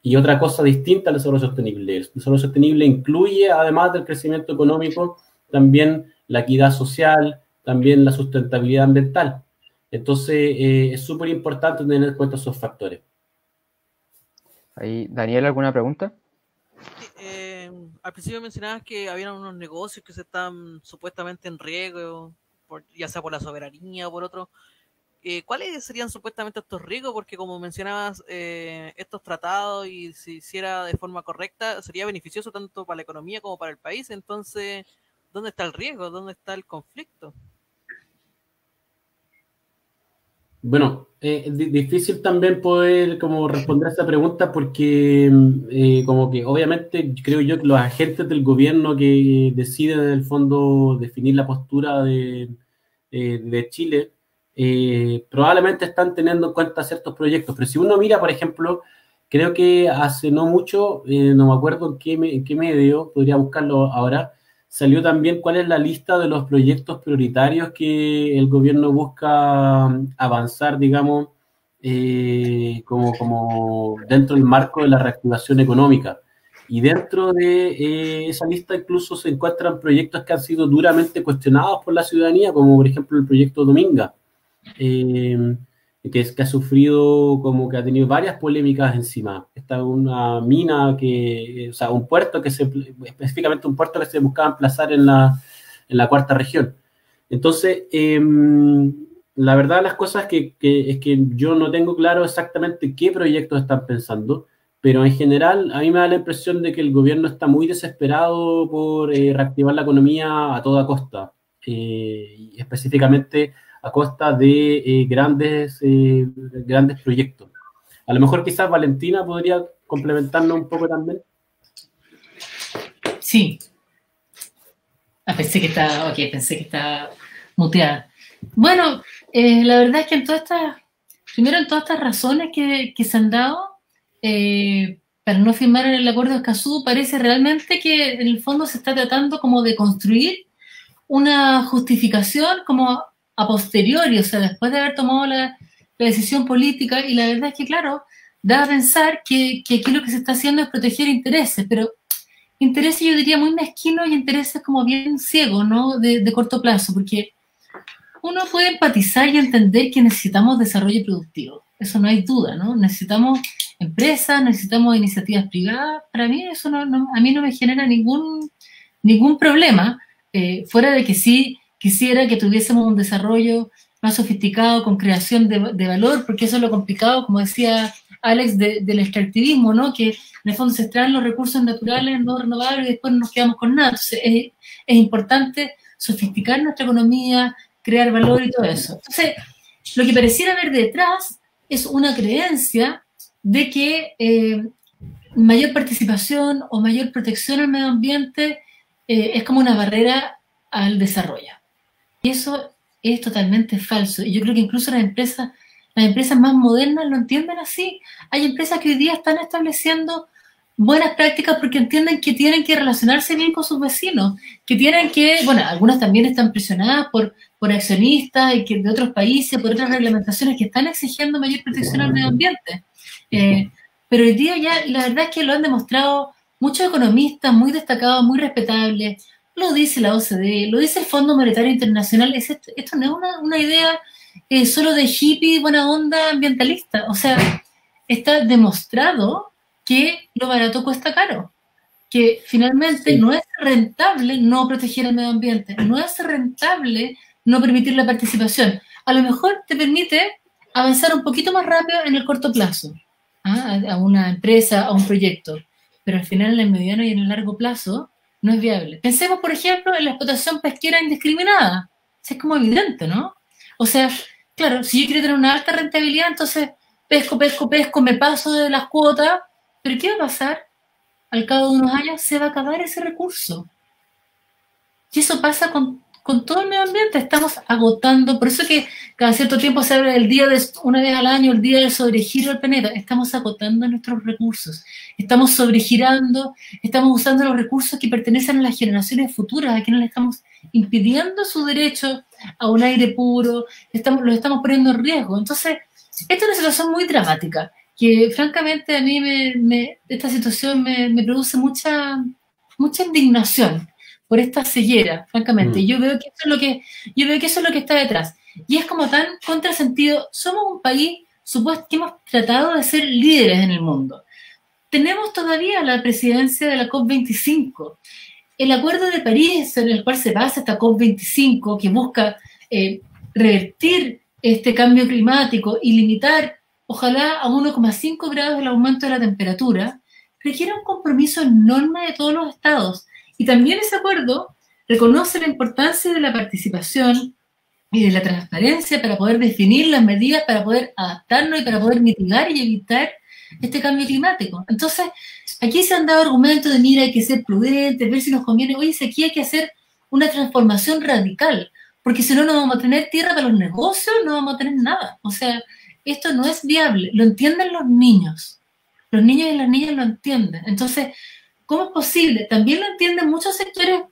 y otra cosa distinta al desarrollo sostenible. El desarrollo sostenible incluye, además del crecimiento económico, también la equidad social, también la sustentabilidad ambiental. Entonces, es súper importante tener en cuenta esos factores. Ahí, Daniel, ¿alguna pregunta? Al principio mencionabas que había unos negocios que se están supuestamente en riesgo, ya sea por la soberanía o por otro. ¿Cuáles serían supuestamente estos riesgos? Porque como mencionabas, estos tratados, y si hiciera de forma correcta, sería beneficioso tanto para la economía como para el país. Entonces, ¿dónde está el riesgo? ¿Dónde está el conflicto? Bueno, es difícil también poder como responder a esa pregunta porque como que obviamente creo yo que los agentes del gobierno que deciden en el fondo definir la postura de Chile probablemente están teniendo en cuenta ciertos proyectos, pero si uno mira, por ejemplo, creo que hace no mucho, no me acuerdo en qué medio, podría buscarlo ahora, salió también cuál es la lista de los proyectos prioritarios que el gobierno busca avanzar, digamos, como dentro del marco de la reactivación económica. Y dentro de esa lista incluso se encuentran proyectos que han sido duramente cuestionados por la ciudadanía, como por ejemplo el proyecto Dominga, que ha sufrido, como que ha tenido varias polémicas encima. Está una mina o sea, un puerto específicamente un puerto que se buscaba emplazar en la cuarta región. Entonces, la verdad las cosas es que yo no tengo claro exactamente qué proyectos están pensando, pero en general a mí me da la impresión de que el gobierno está muy desesperado por reactivar la economía a toda costa, y específicamente a costa de grandes proyectos. A lo mejor quizás Valentina podría complementarnos un poco también. Sí. Pensé que estaba muteada. Bueno, la verdad es que en todas estas razones que se han dado para no firmar el acuerdo de Escazú, parece realmente que en el fondo se está tratando como de construir una justificación como a posteriori, o sea, después de haber tomado la decisión política, y la verdad es que, claro, da a pensar que aquí lo que se está haciendo es proteger intereses, pero intereses yo diría muy mezquinos y intereses como bien ciegos, ¿no? De corto plazo, porque uno puede empatizar y entender que necesitamos desarrollo productivo, eso no hay duda, ¿no? Necesitamos empresas, necesitamos iniciativas privadas. Para mí eso a mí no me genera ningún problema, fuera de que sí quisiera que tuviésemos un desarrollo más sofisticado, con creación de valor, porque eso es lo complicado, como decía Alex, del extractivismo, ¿no? Que en el fondo se extraen los recursos naturales no renovables y después no nos quedamos con nada. Entonces es importante sofisticar nuestra economía, crear valor y todo eso. Entonces, lo que pareciera haber detrás es una creencia de que mayor participación o mayor protección al medio ambiente es como una barrera al desarrollo. Y eso es totalmente falso. Y yo creo que incluso las empresas más modernas lo entienden así. Hay empresas que hoy día están estableciendo buenas prácticas porque entienden que tienen que relacionarse bien con sus vecinos, que tienen que, bueno, algunas también están presionadas por accionistas y que de otros países, por otras reglamentaciones que están exigiendo mayor protección al medio ambiente. Pero hoy día ya la verdad es que lo han demostrado muchos economistas muy destacados, muy respetables. Lo dice la OCDE, lo dice el Fondo Monetario Internacional. Esto no es una idea solo de hippie, buena onda ambientalista. O sea, está demostrado que lo barato cuesta caro, que finalmente no es rentable no proteger el medio ambiente, no es rentable no permitir la participación. A lo mejor te permite avanzar un poquito más rápido en el corto plazo, a una empresa, a un proyecto, pero al final en el mediano y en el largo plazo no es viable. Pensemos, por ejemplo, en la explotación pesquera indiscriminada. Es como evidente, ¿no? O sea, claro, si yo quiero tener una alta rentabilidad, entonces pesco, me paso de las cuotas, pero ¿qué va a pasar? Al cabo de unos años se va a acabar ese recurso. Y eso pasa con todo el medio ambiente. Estamos agotando, por eso que cada cierto tiempo se habla una vez al año, el día del sobregiro del planeta. Estamos agotando nuestros recursos, estamos sobregirando, estamos usando los recursos que pertenecen a las generaciones futuras, a quienes le estamos impidiendo su derecho a un aire puro, los estamos poniendo en riesgo. Entonces, esta es una situación muy dramática, que francamente a mí esta situación me produce mucha indignación por esta ceguera, francamente. Yo veo que eso es lo que está detrás. Y es como tan contrasentido. Somos un país, supuesto, que hemos tratado de ser líderes en el mundo. Tenemos todavía la presidencia de la COP25. El Acuerdo de París, en el cual se basa esta COP25, que busca revertir este cambio climático y limitar, ojalá, a 1,5 grados el aumento de la temperatura, requiere un compromiso enorme de todos los estados. Y también ese acuerdo reconoce la importancia de la participación y de la transparencia para poder definir las medidas, para poder adaptarnos y para poder mitigar y evitar este cambio climático. Entonces, aquí se han dado argumentos de, mira, hay que ser prudentes, ver si nos conviene. Oye, si aquí hay que hacer una transformación radical, porque si no, no vamos a tener tierra para los negocios, no vamos a tener nada. O sea, esto no es viable. Lo entienden los niños. Los niños y las niñas lo entienden. Entonces, ¿cómo es posible? También lo entienden muchos sectores,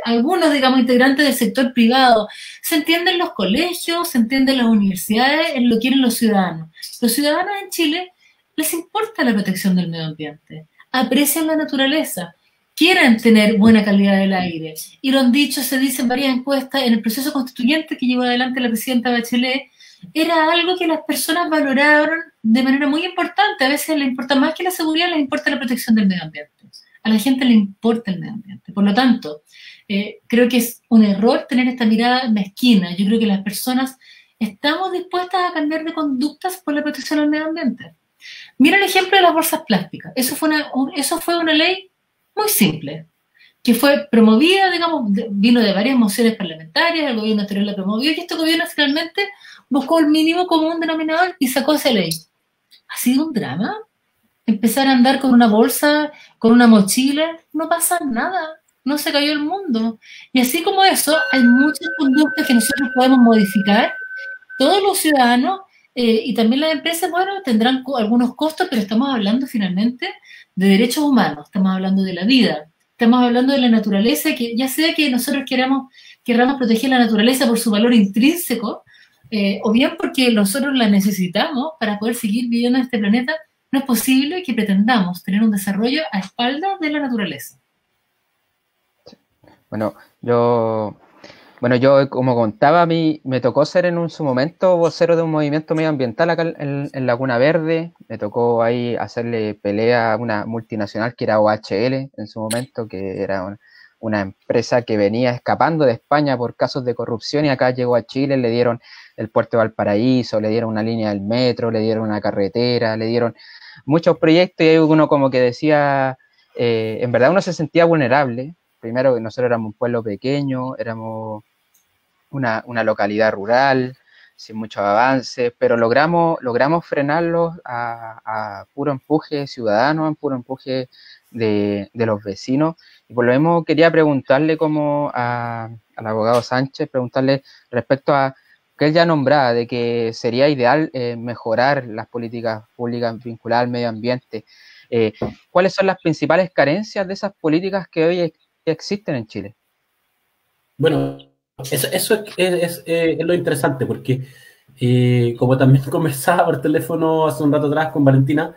algunos, digamos, integrantes del sector privado. Se entienden los colegios, se entienden las universidades, lo quieren los ciudadanos. Los ciudadanos en Chile les importa la protección del medio ambiente, aprecian la naturaleza, quieren tener buena calidad del aire. Y lo han dicho, se dice en varias encuestas, en el proceso constituyente que llevó adelante la presidenta Bachelet, era algo que las personas valoraron de manera muy importante. A veces les importa más que la seguridad, les importa la protección del medio ambiente. A la gente le importa el medio ambiente. Por lo tanto, creo que es un error tener esta mirada mezquina. Yo creo que las personas estamos dispuestas a cambiar de conductas por la protección del medio ambiente. Mira el ejemplo de las bolsas plásticas. Eso fue una ley muy simple, que fue promovida, digamos, vino de varias mociones parlamentarias, el gobierno anterior la promovió, y este gobierno finalmente buscó el mínimo común denominador y sacó esa ley. ¿Ha sido un drama? Empezar a andar con una bolsa, con una mochila, no pasa nada, no se cayó el mundo. Y así como eso, hay muchas conductas que nosotros podemos modificar, todos los ciudadanos y también las empresas, bueno, tendrán algunos costos, pero estamos hablando finalmente de derechos humanos, estamos hablando de la vida, estamos hablando de la naturaleza, que ya sea que nosotros querramos proteger la naturaleza por su valor intrínseco, o bien porque nosotros la necesitamos para poder seguir viviendo en este planeta, no es posible que pretendamos tener un desarrollo a espaldas de la naturaleza. Bueno, yo como contaba, a mí me tocó ser en su momento vocero de un movimiento medioambiental acá en Laguna Verde. Me tocó ahí hacerle pelea a una multinacional que era OHL en su momento, que era una empresa que venía escapando de España por casos de corrupción, y acá llegó a Chile, le dieron el puerto de Valparaíso, le dieron una línea del metro, le dieron una carretera, le dieron muchos proyectos, y ahí uno como que decía, en verdad uno se sentía vulnerable. Primero, que nosotros éramos un pueblo pequeño, éramos una localidad rural, sin muchos avances, pero logramos frenarlos a puro empuje ciudadano, a puro empuje de los vecinos. Y por lo mismo quería preguntarle como al abogado Sánchez, preguntarle respecto a que él ya nombraba, de que sería ideal mejorar las políticas públicas vinculadas al medio ambiente. ¿Cuáles son las principales carencias de esas políticas que hoy existen en Chile? Bueno, eso es lo interesante, porque como también conversaba por teléfono hace un rato atrás con Valentina,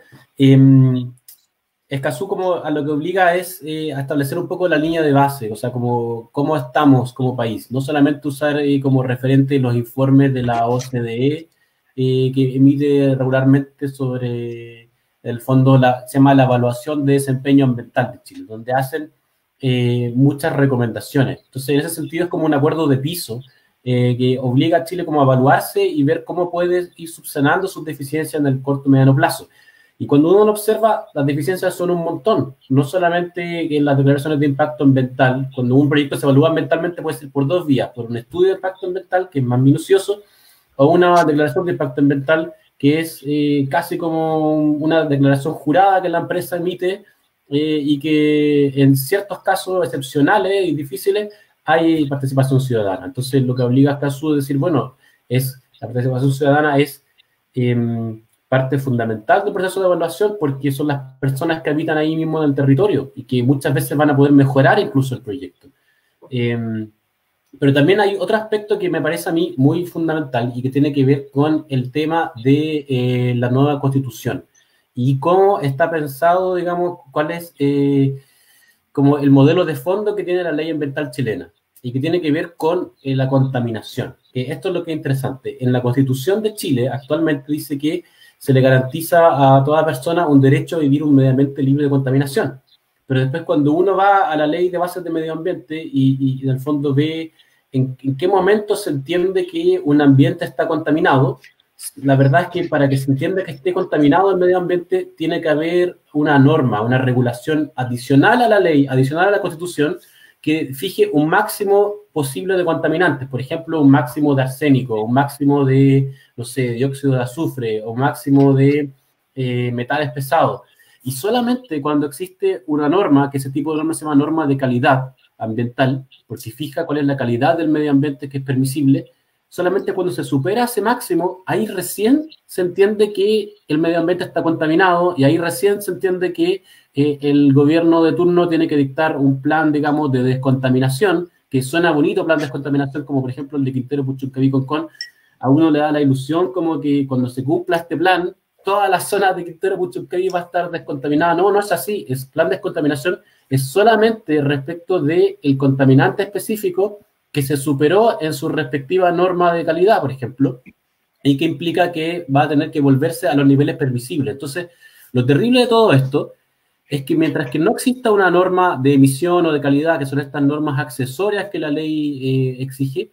Escazú como a lo que obliga es a establecer un poco la línea de base, o sea, como cómo estamos como país. No solamente usar como referente los informes de la OCDE que emite regularmente sobre el fondo, se llama la evaluación de desempeño ambiental de Chile, donde hacen muchas recomendaciones. Entonces, en ese sentido es como un acuerdo de piso que obliga a Chile como a evaluarse y ver cómo puede ir subsanando sus deficiencias en el corto y mediano plazo. Y cuando uno lo observa, las deficiencias son un montón, no solamente en las declaraciones de impacto ambiental. Cuando un proyecto se evalúa ambientalmente puede ser por dos vías, por un estudio de impacto ambiental, que es más minucioso, o una declaración de impacto ambiental, que es casi como una declaración jurada que la empresa emite y que en ciertos casos excepcionales y difíciles hay participación ciudadana. Entonces, lo que obliga a Escazú a decir, bueno, la participación ciudadana es parte fundamental del proceso de evaluación, porque son las personas que habitan ahí mismo en el territorio y que muchas veces van a poder mejorar incluso el proyecto. Pero también hay otro aspecto que me parece a mí muy fundamental y que tiene que ver con el tema de la nueva Constitución y cómo está pensado, digamos, cuál es como el modelo de fondo que tiene la ley ambiental chilena. y que tiene que ver con la contaminación. Esto es lo que es interesante. En la Constitución de Chile actualmente dice que se le garantiza a toda persona un derecho a vivir un medio ambiente libre de contaminación. Pero después cuando uno va a la ley de bases de medio ambiente y en el fondo ve en qué momento se entiende que un ambiente está contaminado, la verdad es que para que se entienda que esté contaminado el medio ambiente tiene que haber una norma, una regulación adicional a la ley, adicional a la Constitución, que fije un máximo posible de contaminantes, por ejemplo, un máximo de arsénico, un máximo de, no sé, dióxido de azufre, o un máximo de metales pesados. Y solamente cuando existe una norma, que ese tipo de norma se llama norma de calidad ambiental, porque fija cuál es la calidad del medio ambiente que es permisible, solamente cuando se supera ese máximo, ahí recién se entiende que el medio ambiente está contaminado y ahí recién se entiende que el gobierno de turno tiene que dictar un plan, digamos, de descontaminación, que suena bonito, plan de descontaminación, como por ejemplo el de Quintero Puchuncaví Concón. A uno le da la ilusión como que cuando se cumpla este plan, toda la zona de Quintero Puchuncaví va a estar descontaminada. No, no es así. El plan de descontaminación es solamente respecto del contaminante específico que se superó en su respectiva norma de calidad, por ejemplo, y que implica que va a tener que volverse a los niveles permisibles. Entonces, lo terrible de todo esto es que mientras que no exista una norma de emisión o de calidad, que son estas normas accesorias que la ley exige,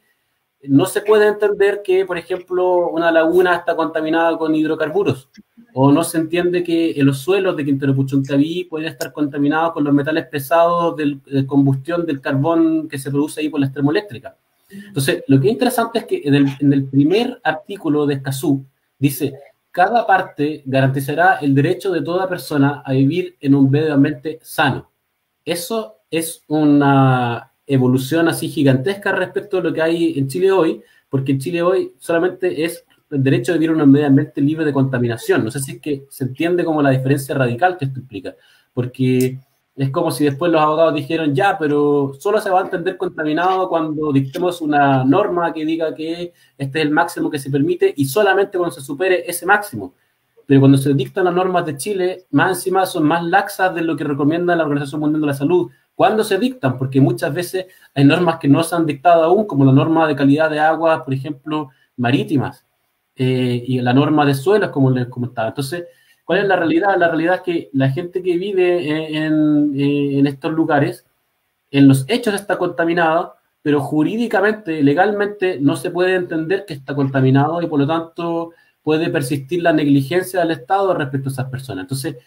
no se puede entender que, por ejemplo, una laguna está contaminada con hidrocarburos, o no se entiende que los suelos de Quintero Puchuncaví pueden estar contaminados con los metales pesados de combustión del carbón que se produce ahí por las termoeléctricas. Entonces, lo que es interesante es que en el primer artículo de Escazú dice: cada parte garantizará el derecho de toda persona a vivir en un medio ambiente sano. Eso es una evolución así gigantesca respecto a lo que hay en Chile hoy, porque en Chile hoy solamente es el derecho a vivir en un medio ambiente libre de contaminación. No sé si es que se entiende como la diferencia radical que esto implica, porque es como si después los abogados dijeron, ya, pero solo se va a entender contaminado cuando dictemos una norma que diga que este es el máximo que se permite y solamente cuando se supere ese máximo. Pero cuando se dictan las normas de Chile, más encima son más laxas de lo que recomienda la Organización Mundial de la Salud. ¿Cuándo se dictan? Porque muchas veces hay normas que no se han dictado aún, como la norma de calidad de agua, por ejemplo, marítimas, y la norma de suelos, como les comentaba. Entonces, ¿cuál es la realidad? La realidad es que la gente que vive en estos lugares, en los hechos está contaminada, pero jurídicamente, legalmente, no se puede entender que está contaminado y por lo tanto puede persistir la negligencia del Estado respecto a esas personas. Entonces,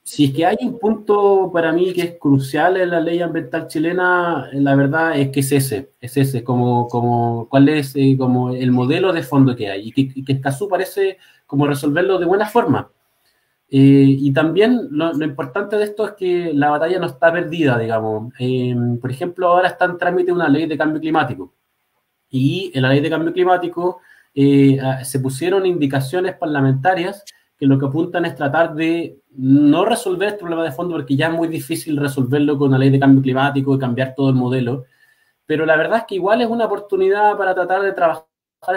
si es que hay un punto para mí que es crucial en la ley ambiental chilena, la verdad es que es ese, como cuál es como el modelo de fondo que hay, y que Escazú parece como resolverlo de buena forma. Y también lo importante de esto es que la batalla no está perdida, digamos. Por ejemplo, ahora está en trámite una ley de cambio climático, y en la ley de cambio climático se pusieron indicaciones parlamentarias que lo que apuntan es tratar de no resolver este problema de fondo, porque ya es muy difícil resolverlo con la ley de cambio climático y cambiar todo el modelo, pero la verdad es que igual es una oportunidad para tratar de trabajar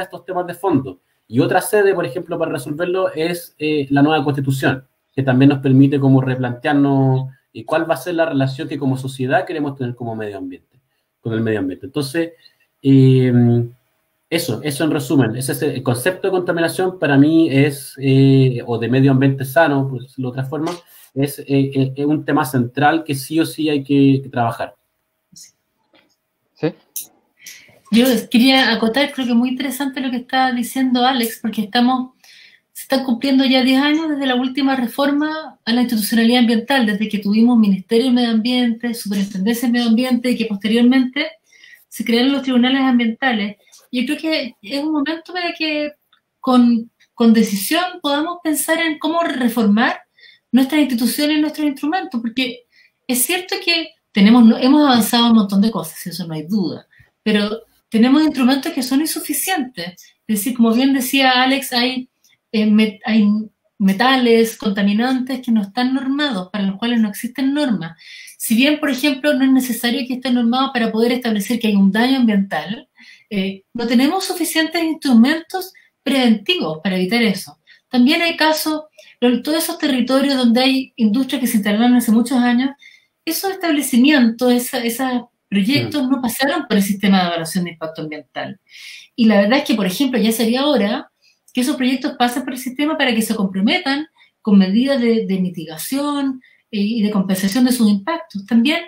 estos temas de fondo. Y otra sede, por ejemplo, para resolverlo es la nueva Constitución, que también nos permite como replantearnos cuál va a ser la relación que como sociedad queremos tener como medio ambiente, con el medio ambiente. Entonces, eso en resumen, ese es el concepto de contaminación para mí es, o de medio ambiente sano, por decirlo de otra forma, es un tema central que sí o sí hay que trabajar. ¿Sí? Yo quería acotar, creo que muy interesante lo que está diciendo Alex, porque se están cumpliendo ya 10 años desde la última reforma a la institucionalidad ambiental, desde que tuvimos Ministerio de Medio Ambiente, Superintendencia de Medio Ambiente, y que posteriormente se crearon los tribunales ambientales. Yo creo que es un momento para que con decisión podamos pensar en cómo reformar nuestras instituciones y nuestros instrumentos, porque es cierto que hemos avanzado un montón de cosas, eso no hay duda, pero tenemos instrumentos que son insuficientes. Es decir, como bien decía Alex, hay metales, contaminantes que no están normados, para los cuales no existen normas. Si bien, por ejemplo, no es necesario que estén normados para poder establecer que hay un daño ambiental, no tenemos suficientes instrumentos preventivos para evitar eso. También hay casos, todos esos territorios donde hay industrias que se instalaron hace muchos años, esos establecimientos, esas proyectos no pasaron por el sistema de evaluación de impacto ambiental. Y la verdad es que, por ejemplo, ya sería hora que esos proyectos pasen por el sistema para que se comprometan con medidas de mitigación y de compensación de sus impactos. También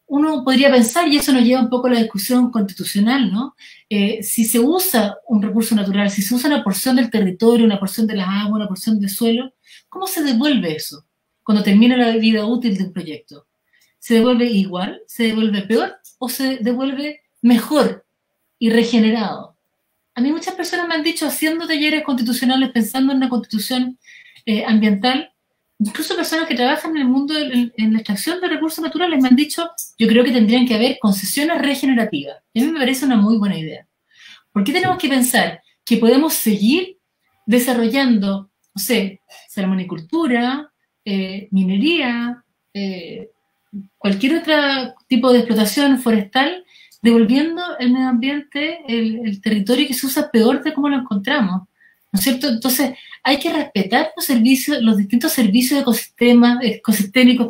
uno podría pensar, y eso nos lleva un poco a la discusión constitucional, ¿no? Si se usa un recurso natural, si se usa una porción del territorio, una porción de las aguas, una porción del suelo, ¿cómo se devuelve eso cuando termina la vida útil de un proyecto? ¿Se devuelve igual? ¿Se devuelve peor? ¿O se devuelve mejor y regenerado? A mí muchas personas me han dicho, haciendo talleres constitucionales, pensando en una constitución ambiental, incluso personas que trabajan en el mundo en la extracción de recursos naturales me han dicho, yo creo que tendrían que haber concesiones regenerativas. Y a mí me parece una muy buena idea. ¿Por qué tenemos que pensar que podemos seguir desarrollando, no sé, salmonicultura, minería, cualquier otro tipo de explotación forestal, devolviendo el medio ambiente, el territorio que se usa peor de cómo lo encontramos? ¿No es cierto? Entonces, hay que respetar los servicios, los distintos servicios ecosistémicos,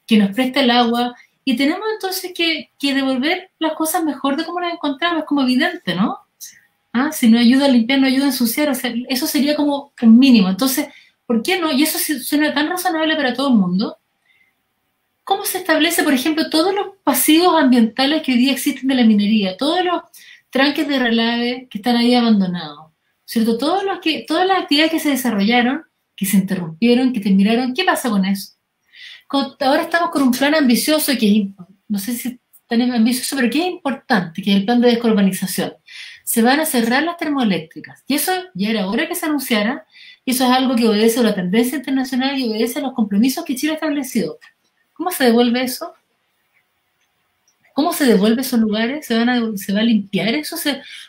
que nos presta el agua, y tenemos entonces que devolver las cosas mejor de cómo las encontramos, es como evidente, ¿no? Si no ayuda a limpiar, no ayuda a ensuciar, o sea, eso sería como un mínimo. Entonces, ¿por qué no? Y eso suena tan razonable para todo el mundo. ¿Cómo se establece, por ejemplo, todos los pasivos ambientales que hoy día existen de la minería, todos los tranques de relave que están ahí abandonados, ¿cierto? Todas las actividades que se desarrollaron, que se interrumpieron, que terminaron, ¿qué pasa con eso? Ahora estamos con un plan ambicioso que no sé si tan ambicioso, pero que es importante, que es el plan de descarbonización. Se van a cerrar las termoeléctricas, y eso ya era hora que se anunciara, y eso es algo que obedece a la tendencia internacional y obedece a los compromisos que Chile ha establecido. ¿Cómo se devuelve eso? ¿Cómo se devuelve esos lugares? ¿Se va a limpiar eso?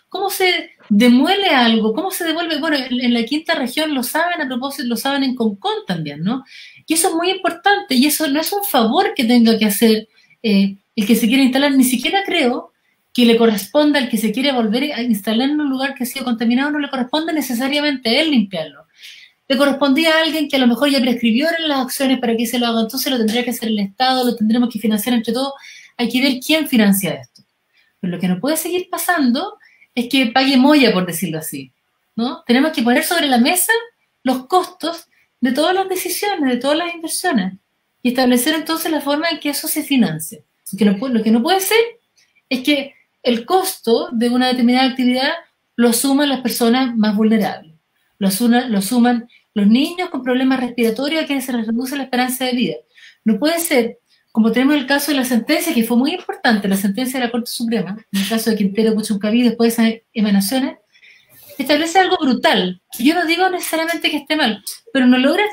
¿Cómo se demuele algo? ¿Cómo se devuelve? Bueno, en la quinta región lo saben, a propósito, lo saben en Concón también, ¿no? Y eso es muy importante, y eso no es un favor que tenga que hacer el que se quiere instalar. Ni siquiera creo que le corresponda al que se quiere volver a instalar en un lugar que ha sido contaminado, no le corresponde necesariamente a él limpiarlo. Le correspondía a alguien que a lo mejor ya prescribió en las acciones para que se lo haga, entonces lo tendría que hacer el Estado, lo tendremos que financiar entre todos. Hay que ver quién financia esto. Pero lo que no puede seguir pasando es que pague Moya, por decirlo así, ¿no? Tenemos que poner sobre la mesa los costos de todas las decisiones, de todas las inversiones, y establecer entonces la forma en que eso se financie. Lo que no puede ser es que el costo de una determinada actividad lo suman las personas más vulnerables, lo suman los niños con problemas respiratorios a quienes se les reduce la esperanza de vida. No puede ser, como tenemos el caso de la sentencia, que fue muy importante, la sentencia de la Corte Suprema, en el caso de Quintero Puchuncaví, después de esas emanaciones, establece algo brutal, que yo no digo necesariamente que esté mal, pero no logra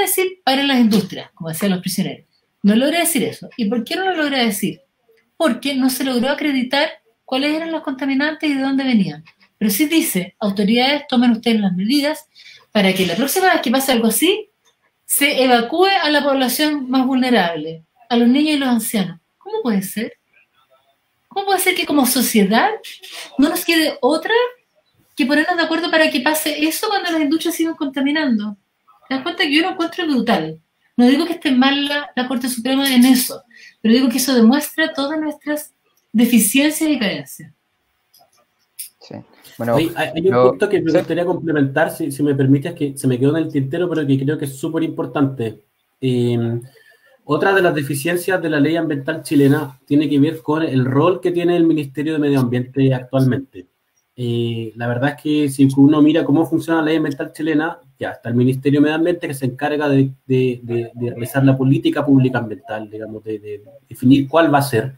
decir paren las industrias, como decían los prisioneros. No logra decir eso. ¿Y por qué no lo logra decir? Porque no se logró acreditar cuáles eran los contaminantes y de dónde venían. Pero sí dice, autoridades, tomen ustedes las medidas para que la próxima vez que pase algo así, se evacúe a la población más vulnerable, a los niños y los ancianos. ¿Cómo puede ser? ¿Cómo puede ser que como sociedad no nos quede otra que ponernos de acuerdo para que pase eso cuando las industrias sigan contaminando? ¿Te das cuenta que yo lo encuentro brutal? No digo que esté mal la Corte Suprema en eso, pero digo que eso demuestra todas nuestras deficiencias y carencias. Sí. Bueno, hay un punto que me gustaría complementar, si me permites, que se me quedó en el tintero, pero que creo que es súper importante. Otra de las deficiencias de la ley ambiental chilena tiene que ver con el rol que tiene el Ministerio de Medio Ambiente actualmente. La verdad es que si uno mira cómo funciona la ley ambiental chilena, ya está el Ministerio de Medio Ambiente que se encarga de realizar la política pública ambiental, digamos, de definir cuál va a ser.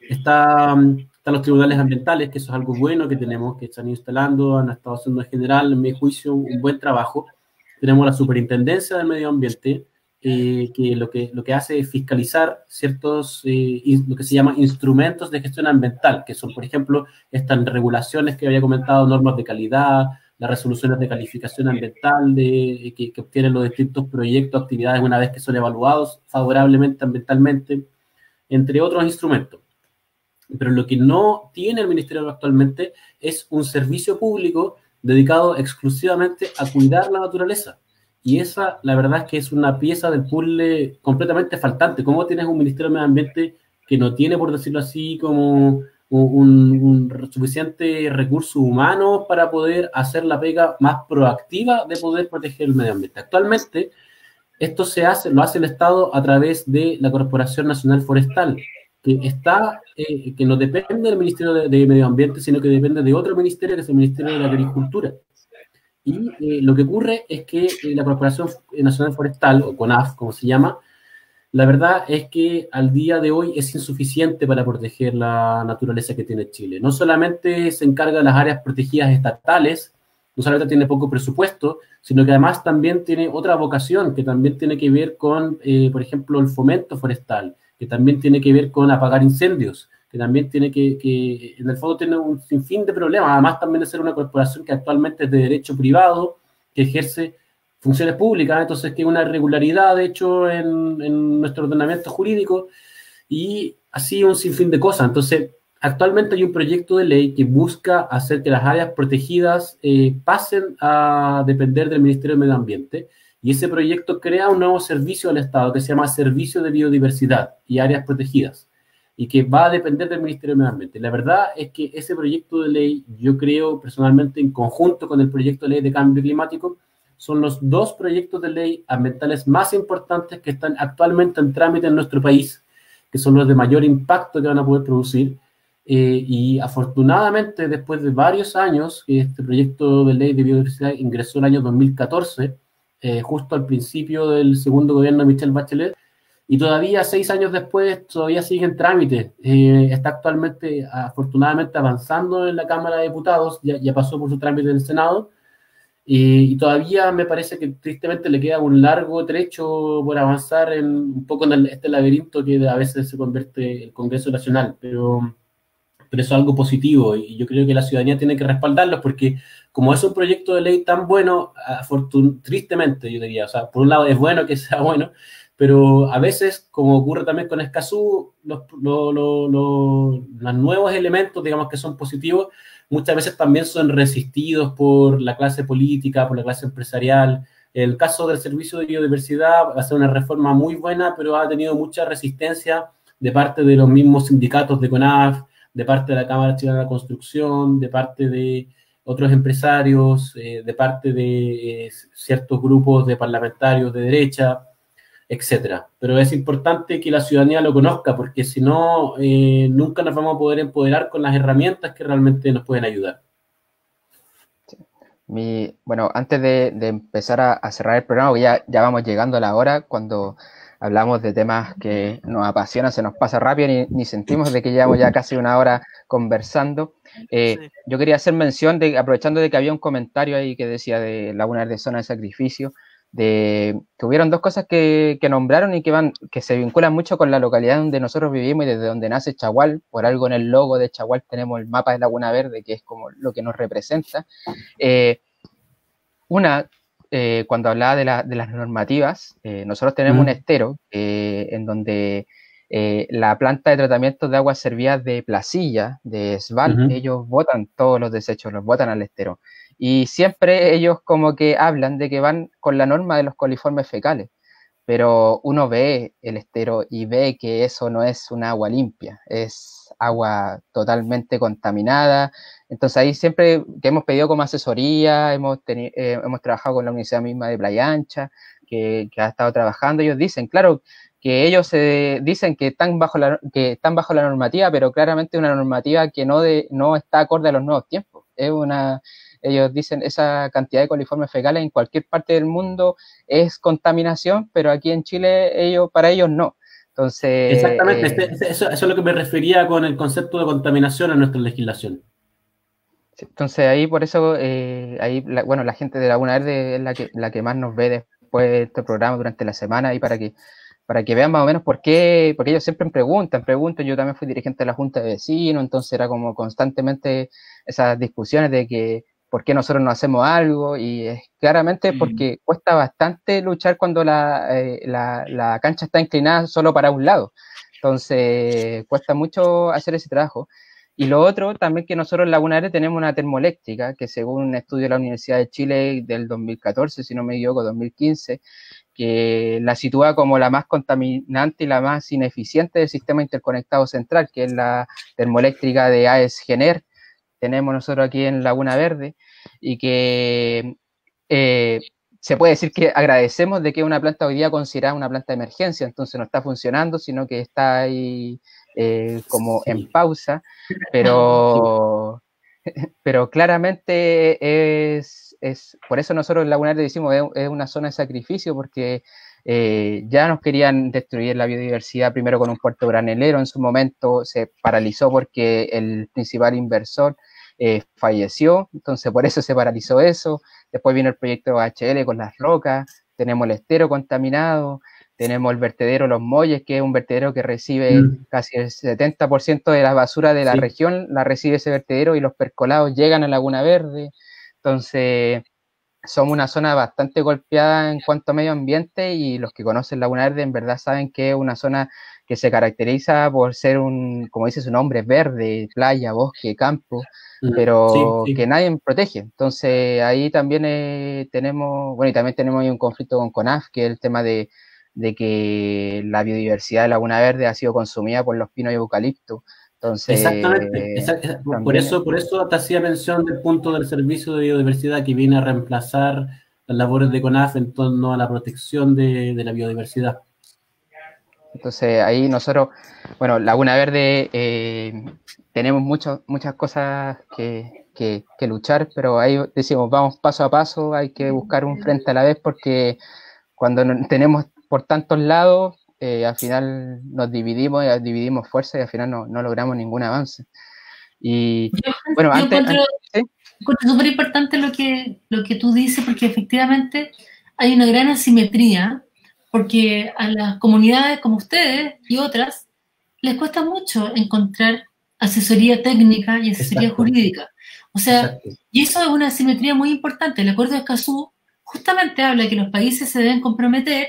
Están los tribunales ambientales, que eso es algo bueno que tenemos, que están instalando, han estado haciendo en general, en mi juicio, un buen trabajo. Tenemos la Superintendencia del Medio Ambiente, que lo que hace es fiscalizar ciertos, lo que se llama instrumentos de gestión ambiental, que son, por ejemplo, estas regulaciones que había comentado, normas de calidad, las resoluciones de calificación ambiental que obtienen los distintos proyectos, actividades, una vez que son evaluados favorablemente ambientalmente, entre otros instrumentos. Pero lo que no tiene el Ministerio actualmente es un servicio público dedicado exclusivamente a cuidar la naturaleza. Y esa, la verdad es que es una pieza del puzzle completamente faltante. ¿Cómo tienes un Ministerio de Medio Ambiente que no tiene, por decirlo así, como suficiente recursos humanos para poder hacer la pega más proactiva de poder proteger el medio ambiente. Actualmente, esto lo hace el Estado a través de la Corporación Nacional Forestal, que no depende del Ministerio de Medio Ambiente, sino que depende de otro ministerio, que es el Ministerio de la Agricultura. Y lo que ocurre es que la Corporación Nacional Forestal, o CONAF, como se llama, la verdad es que al día de hoy es insuficiente para proteger la naturaleza que tiene Chile. No solamente se encarga de las áreas protegidas estatales, no solamente tiene poco presupuesto, sino que además también tiene otra vocación, que también tiene que ver con, por ejemplo, el fomento forestal, que también tiene que ver con apagar incendios, que también tiene que en el fondo tiene un sinfín de problemas, además también de ser una corporación que actualmente es de derecho privado, que ejerce funciones públicas, entonces que hay una irregularidad, de hecho, en nuestro ordenamiento jurídico, y así un sinfín de cosas. Entonces, actualmente hay un proyecto de ley que busca hacer que las áreas protegidas pasen a depender del Ministerio de Medio Ambiente, y ese proyecto crea un nuevo servicio del Estado que se llama Servicio de Biodiversidad y Áreas Protegidas, y que va a depender del Ministerio de Medio Ambiente. La verdad es que ese proyecto de ley, yo creo personalmente, en conjunto con el proyecto de ley de cambio climático, son los dos proyectos de ley ambientales más importantes que están actualmente en trámite en nuestro país, que son los de mayor impacto que van a poder producir. Y afortunadamente, después de varios años, este proyecto de ley de biodiversidad ingresó el año 2014, justo al principio del segundo gobierno de Michelle Bachelet, y todavía 6 años después todavía sigue en trámite. Está actualmente, afortunadamente, avanzando en la Cámara de Diputados, ya pasó por su trámite en el Senado, y todavía me parece que tristemente le queda un largo trecho por avanzar un poco en este laberinto que a veces se convierte el Congreso Nacional, pero eso es algo positivo, y yo creo que la ciudadanía tiene que respaldarlos, porque como es un proyecto de ley tan bueno, tristemente yo diría, o sea, por un lado es bueno que sea bueno, pero a veces, como ocurre también con Escazú, los nuevos elementos, digamos, que son positivos, muchas veces también son resistidos por la clase política, por la clase empresarial. El caso del Servicio de Biodiversidad va a ser una reforma muy buena, pero ha tenido mucha resistencia de parte de los mismos sindicatos de CONAF, de parte de la Cámara Chilena de la Construcción, de parte de otros empresarios, de parte de ciertos grupos de parlamentarios de derecha, etcétera. Pero es importante que la ciudadanía lo conozca, porque si no, nunca nos vamos a poder empoderar con las herramientas que realmente nos pueden ayudar. Bueno, antes de empezar a cerrar el programa, porque ya vamos llegando a la hora, cuando hablamos de temas que nos apasionan, se nos pasa rápido, ni sentimos de que llevamos ya casi una hora conversando. Sí. Yo quería hacer mención, aprovechando de que había un comentario ahí que decía de Laguna de Zona de Sacrificio, que hubieron dos cosas que nombraron y que se vinculan mucho con la localidad donde nosotros vivimos y desde donde nace Chagual. Por algo en el logo de Chagual tenemos el mapa de Laguna Verde, que es como lo que nos representa. Cuando hablaba de las normativas, nosotros tenemos un estero en donde la planta de tratamiento de aguas servidas de Placilla, de Sval, ellos botan todos los desechos, los botan al estero. Y siempre ellos como que hablan de que van con la norma de los coliformes fecales, pero uno ve el estero y ve que eso no es un agua limpia, es agua totalmente contaminada. Entonces ahí siempre que hemos pedido como asesoría, hemos trabajado con la Universidad misma de Playa Ancha, que ha estado trabajando, ellos dicen, claro, que ellos dicen que están bajo la normativa, pero claramente una normativa que no está acorde a los nuevos tiempos. Ellos dicen esa cantidad de coliformes fecales en cualquier parte del mundo es contaminación, pero aquí en Chile para ellos no. Entonces, exactamente, eso es lo que me refería con el concepto de contaminación en nuestra legislación. Entonces ahí por eso, la gente de Laguna Verde es la que más nos ve después de este programa durante la semana, y para que vean más o menos por qué, porque ellos siempre preguntan. Yo también fui dirigente de la Junta de Vecinos, entonces era como constantemente esas discusiones de que por qué nosotros no hacemos algo, y es claramente porque cuesta bastante luchar cuando la cancha está inclinada solo para un lado. Entonces cuesta mucho hacer ese trabajo. Y lo otro también que nosotros en Laguna Verde tenemos una termoeléctrica que según un estudio de la Universidad de Chile del 2014, si no me equivoco, 2015, que la sitúa como la más contaminante y la más ineficiente del sistema interconectado central, que es la termoeléctrica de AES Gener, tenemos nosotros aquí en Laguna Verde, y que se puede decir que agradecemos de que una planta hoy día considerada una planta de emergencia, entonces no está funcionando, sino que está ahí como en pausa, pero claramente por eso nosotros en Laguna Verde decimos es una zona de sacrificio, porque ya nos querían destruir la biodiversidad, primero con un puerto granelero, en su momento se paralizó porque el principal inversor falleció, entonces por eso se paralizó eso. Después vino el proyecto OHL con las rocas, tenemos el estero contaminado, tenemos el vertedero Los Molles, que es un vertedero que recibe casi el 70% de la basura de la región, la recibe ese vertedero y los percolados llegan a Laguna Verde. Entonces, somos una zona bastante golpeada en cuanto a medio ambiente, y los que conocen Laguna Verde en verdad saben que es una zona que se caracteriza por ser como dice su nombre, verde, playa, bosque, campo, pero que nadie protege. Entonces ahí también tenemos, bueno, y también tenemos ahí un conflicto con CONAF, que es el tema de que la biodiversidad de Laguna Verde ha sido consumida por los pinos y eucaliptos. Entonces, exactamente. Por eso te hacía mención del punto del servicio de biodiversidad que viene a reemplazar las labores de CONAF en torno a la protección de la biodiversidad. Entonces ahí nosotros, bueno, Laguna Verde tenemos muchas cosas que luchar, pero ahí decimos, vamos paso a paso, hay que buscar un frente a la vez, porque cuando tenemos por tantos lados, al final nos dividimos fuerzas y al final no logramos ningún avance. Y bueno, encuentro súper importante lo que tú dices, porque efectivamente hay una gran asimetría, porque a las comunidades como ustedes y otras les cuesta mucho encontrar asesoría técnica y asesoría jurídica. O sea, y eso es una asimetría muy importante. El Acuerdo de Escazú justamente habla que los países se deben comprometer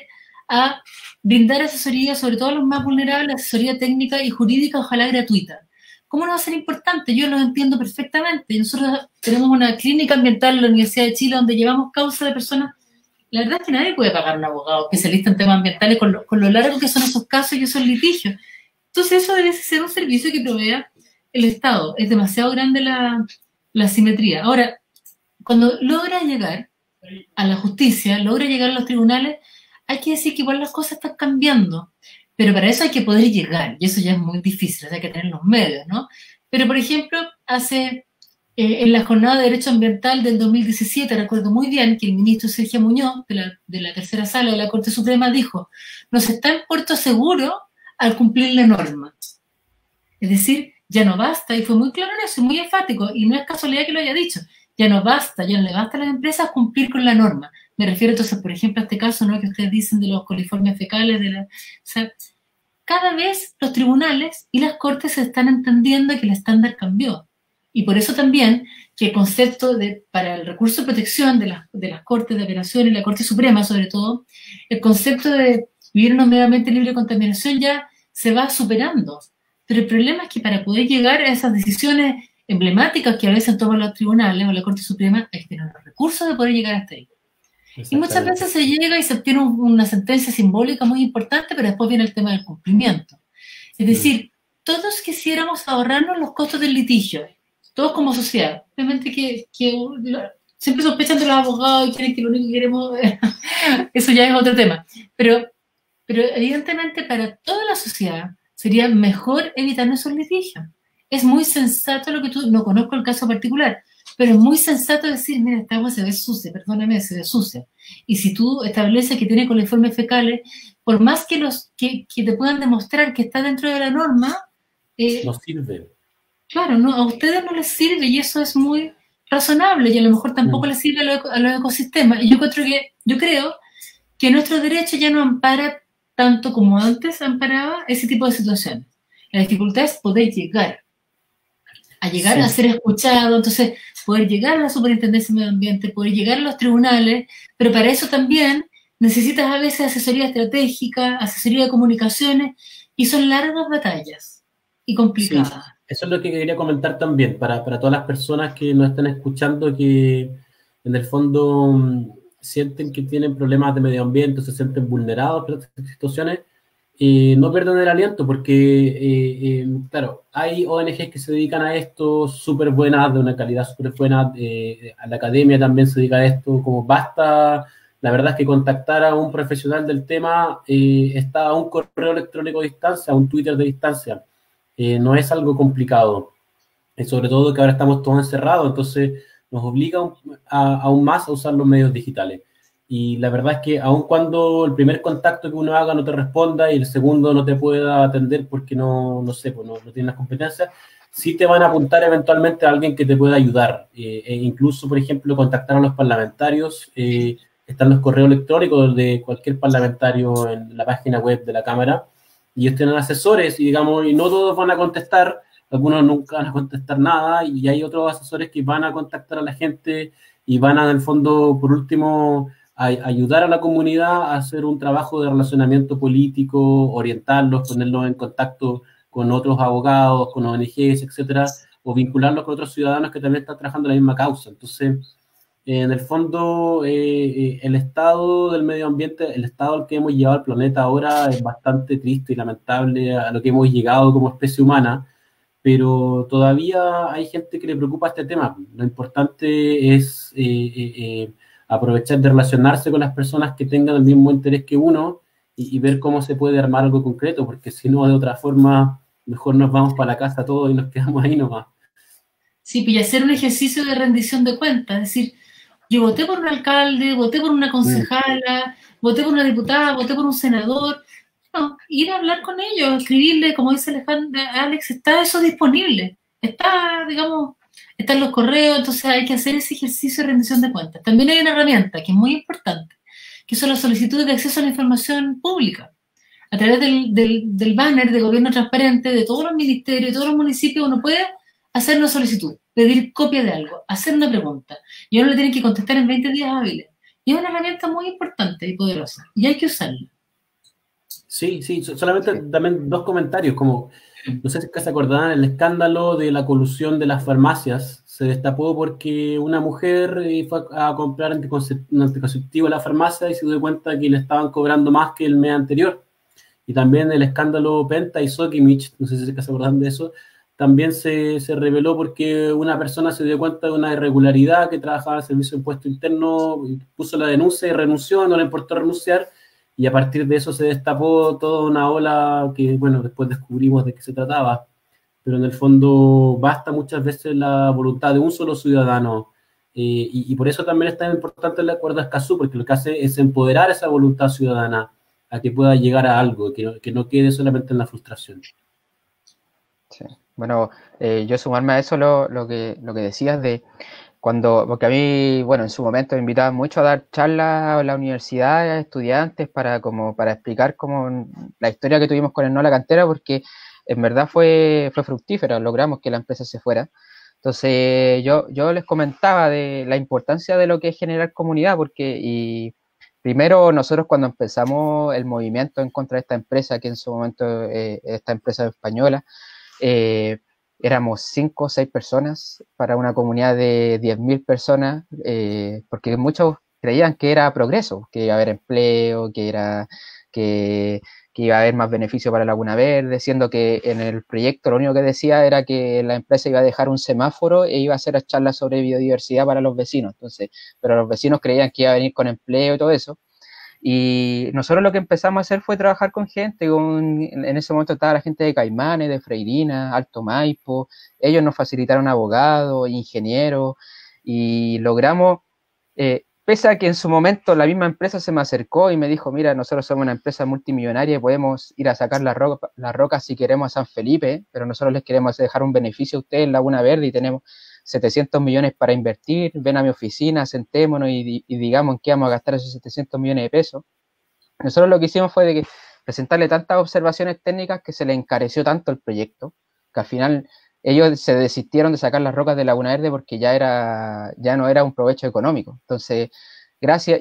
a brindar asesoría, sobre todo a los más vulnerables, asesoría técnica y jurídica, ojalá gratuita. ¿Cómo no va a ser importante? Yo lo entiendo perfectamente. Nosotros tenemos una clínica ambiental en la Universidad de Chile donde llevamos causa de personas. La verdad es que nadie puede pagar un abogado especialista en temas ambientales con lo largo que son esos casos y esos litigios. Entonces eso debe ser un servicio que provea el Estado. Es demasiado grande la asimetría. Ahora, cuando logra llegar a la justicia, logra llegar a los tribunales, hay que decir que igual las cosas están cambiando, pero para eso hay que poder llegar, y eso ya es muy difícil, o sea, hay que tener los medios, ¿no? Pero, por ejemplo, en la jornada de Derecho Ambiental del 2017, recuerdo muy bien que el ministro Sergio Muñoz, de la tercera sala de la Corte Suprema, dijo, nos está en puerto seguro al cumplir la norma. Es decir, ya no basta, y fue muy claro en eso, muy enfático, y no es casualidad que lo haya dicho, ya no le basta a las empresas cumplir con la norma. Me refiero entonces, por ejemplo, a este caso, ¿no?, que ustedes dicen de los coliformes fecales, o sea, cada vez los tribunales y las cortes se están entendiendo que el estándar cambió. Y por eso también que el concepto para el recurso de protección de las cortes de apelación y la Corte Suprema, sobre todo, el concepto de vivir en un medio ambiente libre de contaminación ya se va superando. Pero el problema es que para poder llegar a esas decisiones emblemáticas que a veces toman los tribunales o la Corte Suprema, hay que tener los recursos de poder llegar hasta ahí. Y muchas veces se llega y se obtiene una sentencia simbólica muy importante, pero después viene el tema del cumplimiento. Es decir, todos quisiéramos ahorrarnos los costos del litigio, todos como sociedad. Obviamente que siempre sospechan de los abogados y quieren que lo único que queremos... eso ya es otro tema. Pero evidentemente para toda la sociedad sería mejor evitar esos litigios. Es muy sensato lo que tú... No conozco el caso particular, pero es muy sensato decir, mira, esta agua se ve sucia, perdóname, se ve sucia. Y si tú estableces que tiene coliformes fecales, por más que te puedan demostrar que está dentro de la norma... no sirve. Claro, no, a ustedes no les sirve, y eso es muy razonable, y a lo mejor tampoco les sirve a los ecosistemas. Y yo creo que nuestro derecho ya no ampara tanto como antes amparaba ese tipo de situaciones. La dificultad es poder llegar a ser escuchado, entonces poder llegar a la Superintendencia de Medio Ambiente, poder llegar a los tribunales, pero para eso también necesitas a veces asesoría estratégica, asesoría de comunicaciones, y son largas batallas y complicadas. Eso es lo que quería comentar también, para todas las personas que nos están escuchando, que en el fondo sienten que tienen problemas de medio ambiente, se sienten vulnerados por estas situaciones, no pierdan el aliento, porque, claro, hay ONGs que se dedican a esto, súper buenas, de una calidad súper buena, a la academia también se dedica a esto, como basta, la verdad es que contactar a un profesional del tema está a un correo electrónico de distancia, a un Twitter de distancia. No es algo complicado, sobre todo que ahora estamos todos encerrados, entonces nos obliga aún más a usar los medios digitales. Y la verdad es que aun cuando el primer contacto que uno haga no te responda y el segundo no te pueda atender porque no sé, pues no tiene las competencias, sí te van a apuntar eventualmente a alguien que te pueda ayudar. E incluso, por ejemplo, contactar a los parlamentarios. Están los correos electrónicos de cualquier parlamentario en la página web de la Cámara, y ellos tienen asesores, y digamos, y no todos van a contestar, algunos nunca van a contestar nada, y hay otros asesores que van a contactar a la gente y van a, en el fondo, por último, a ayudar a la comunidad a hacer un trabajo de relacionamiento político, orientarlos, ponerlos en contacto con otros abogados, con ONGs, etcétera, o vincularlos con otros ciudadanos que también están trabajando en la misma causa. Entonces, en el fondo, el estado del medio ambiente, el estado al que hemos llevado al planeta ahora es bastante triste y lamentable a lo que hemos llegado como especie humana, pero todavía hay gente que le preocupa este tema. Lo importante es aprovechar de relacionarse con las personas que tengan el mismo interés que uno y ver cómo se puede armar algo concreto, porque si no, de otra forma, mejor nos vamos para la casa todos y nos quedamos ahí nomás. Sí, pues y hacer un ejercicio de rendición de cuentas, es decir, yo voté por un alcalde, voté por una concejala, voté por una diputada, voté por un senador. No, ir a hablar con ellos, escribirle, como dice Alex, está eso disponible. Está, digamos, están los correos, entonces hay que hacer ese ejercicio de rendición de cuentas. También hay una herramienta que es muy importante, que son las solicitudes de acceso a la información pública. A través del banner de gobierno transparente de todos los ministerios, de todos los municipios, uno puede hacer una solicitud, pedir copia de algo, hacer una pregunta, y uno le tiene que contestar en 20 días hábiles. Y es una herramienta muy importante y poderosa, y hay que usarla. Sí, solamente también dos comentarios, como, no sé si se acordarán, el escándalo de la colusión de las farmacias se destapó porque una mujer fue a comprar un anticonceptivo a la farmacia y se dio cuenta que le estaban cobrando más que el mes anterior. Y también el escándalo Penta y Sokimich, no sé si se acordarán de eso, también se reveló porque una persona se dio cuenta de una irregularidad que trabajaba en el Servicio de Impuesto Interno, puso la denuncia y renunció, no le importó renunciar, y a partir de eso se destapó toda una ola que, bueno, después descubrimos de qué se trataba, pero en el fondo basta muchas veces la voluntad de un solo ciudadano, y por eso también es tan importante el acuerdo de Escazú, porque lo que hace es empoderar esa voluntad ciudadana a que pueda llegar a algo, que no quede solamente en la frustración. Sí. Bueno, yo sumarme a eso lo que decías de cuando, porque a mí, bueno, en su momento me invitaban mucho a dar charlas en la universidad a estudiantes para explicar como la historia que tuvimos con el No a la Cantera, porque en verdad fue fructífera, logramos que la empresa se fuera. Entonces yo les comentaba de la importancia de lo que es generar comunidad, y primero nosotros cuando empezamos el movimiento en contra de esta empresa, que en su momento esta empresa española, éramos 5 o 6 personas para una comunidad de 10.000 personas, porque muchos creían que era progreso, que iba a haber empleo, que iba a haber más beneficio para Laguna Verde, siendo que en el proyecto lo único que decía era que la empresa iba a dejar un semáforo e iba a hacer charlas sobre biodiversidad para los vecinos. Entonces, pero los vecinos creían que iba a venir con empleo y todo eso. Y nosotros lo que empezamos a hacer fue trabajar con gente, en ese momento estaba la gente de Caimanes, de Freirina, Alto Maipo, ellos nos facilitaron abogados, ingenieros, y logramos, pese a que en su momento la misma empresa se me acercó y me dijo, mira, nosotros somos una empresa multimillonaria y podemos ir a sacar las rocas si queremos a San Felipe, pero nosotros les queremos dejar un beneficio a ustedes en Laguna Verde y tenemos 700 millones para invertir, ven a mi oficina, sentémonos y digamos en qué vamos a gastar esos 700 millones de pesos. Nosotros lo que hicimos fue de que presentarle tantas observaciones técnicas que se le encareció tanto el proyecto, que al final ellos se desistieron de sacar las rocas de Laguna Verde porque ya no era un provecho económico. Entonces,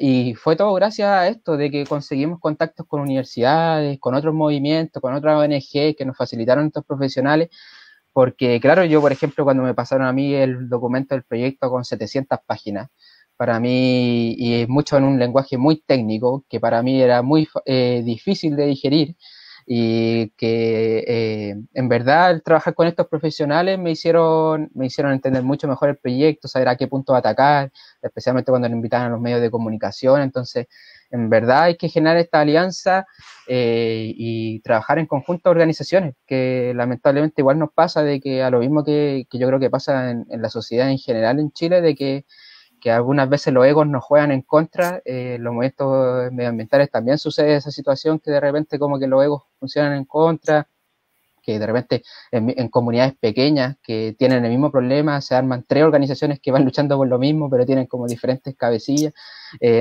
y fue todo gracias a esto, de que conseguimos contactos con universidades, con otros movimientos, con otras ONG que nos facilitaron estos profesionales, porque claro, yo por ejemplo cuando me pasaron a mí el documento del proyecto con 700 páginas, para mí, y mucho en un lenguaje muy técnico, que para mí era muy difícil de digerir, y que en verdad el trabajar con estos profesionales me hicieron entender mucho mejor el proyecto, saber a qué punto atacar, especialmente cuando nos invitan a los medios de comunicación. Entonces, en verdad hay que generar esta alianza y trabajar en conjunto organizaciones, que lamentablemente igual nos pasa de que a lo mismo que yo creo que pasa en la sociedad en general en Chile, de que algunas veces los egos nos juegan en contra, los movimientos medioambientales también sucede esa situación que de repente como que los egos funcionan en contra, que de repente en comunidades pequeñas que tienen el mismo problema, se arman 3 organizaciones que van luchando por lo mismo, pero tienen como diferentes cabecillas.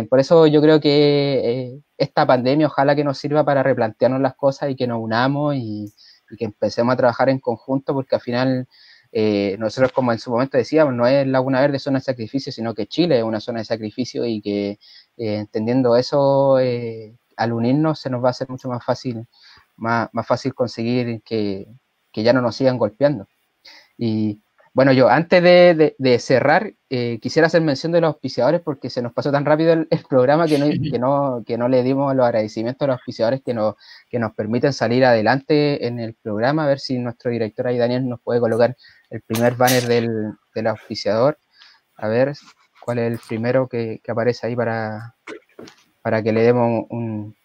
Por eso yo creo que esta pandemia ojalá que nos sirva para replantearnos las cosas y que nos unamos y que empecemos a trabajar en conjunto, porque al final nosotros, como en su momento decíamos, no es Laguna Verde zona de sacrificio, sino que Chile es una zona de sacrificio, y que entendiendo eso, al unirnos se nos va a hacer mucho más fácil conseguir que ya no nos sigan golpeando. Y bueno, yo antes de cerrar, quisiera hacer mención de los auspiciadores, porque se nos pasó tan rápido el programa que no le dimos los agradecimientos a los auspiciadores que nos permiten salir adelante en el programa. A ver si nuestro director ahí, Daniel, nos puede colocar el primer banner del auspiciador. A ver cuál es el primero que aparece ahí para que le demos un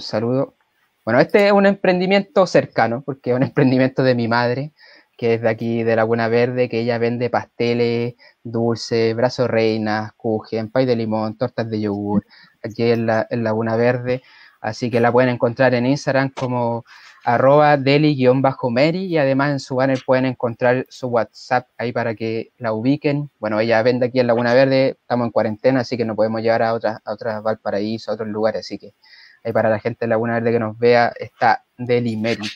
saludo. Bueno, este es un emprendimiento cercano, porque es un emprendimiento de mi madre, que es de aquí de Laguna Verde, que ella vende pasteles, dulces, brazos reinas, kuchen, pay de limón, tortas de yogur, aquí en Laguna Verde. Así que la pueden encontrar en Instagram como @deli_meri, y además en su banner pueden encontrar su WhatsApp ahí para que la ubiquen. Bueno, ella vende aquí en Laguna Verde, estamos en cuarentena, así que no podemos llevar a otras Valparaíso, a otros lugares, así que ahí para la gente de Laguna Verde que nos vea está Deli Meri.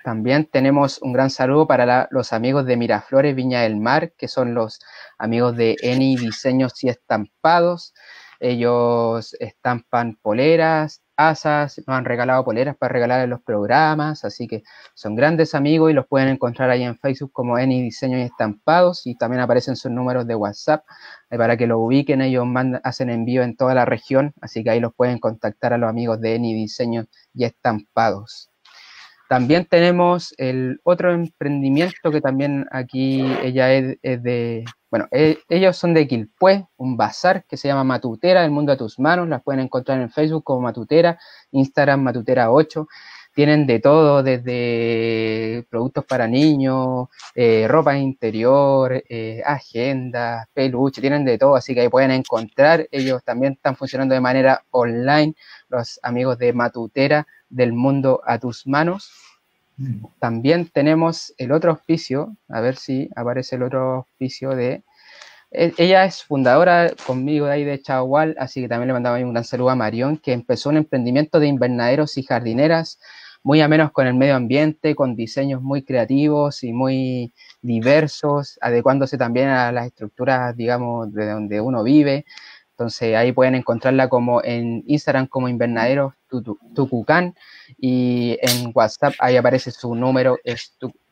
También tenemos un gran saludo para los amigos de Miraflores Viña del Mar, que son los amigos de Eni Diseños y Estampados. Ellos estampan poleras, asas, nos han regalado poleras para regalar en los programas, así que son grandes amigos y los pueden encontrar ahí en Facebook como Eni Diseños y Estampados, y también aparecen sus números de WhatsApp para que lo ubiquen. Ellos hacen envío en toda la región, así que ahí los pueden contactar a los amigos de Eni Diseños y Estampados. También tenemos el otro emprendimiento que también aquí ella es de, bueno, ellos son de Quilpué, un bazar que se llama Matutera, El Mundo a Tus Manos. Las pueden encontrar en Facebook como Matutera, Instagram Matutera8. Tienen de todo, desde productos para niños, ropa interior, agendas, peluche, tienen de todo, así que ahí pueden encontrar. Ellos también están funcionando de manera online, los amigos de Matutera, Del Mundo a Tus Manos. También tenemos el otro auspicio, a ver si aparece el otro auspicio de... Ella es fundadora conmigo de ahí de Chagual, así que también le mandamos un gran saludo a Marión, que empezó un emprendimiento de invernaderos y jardineras muy amenos con el medio ambiente, con diseños muy creativos y muy diversos, adecuándose también a las estructuras, digamos, de donde uno vive. Entonces ahí pueden encontrarla como en Instagram como Invernaderos Tucucán, y en WhatsApp ahí aparece su número,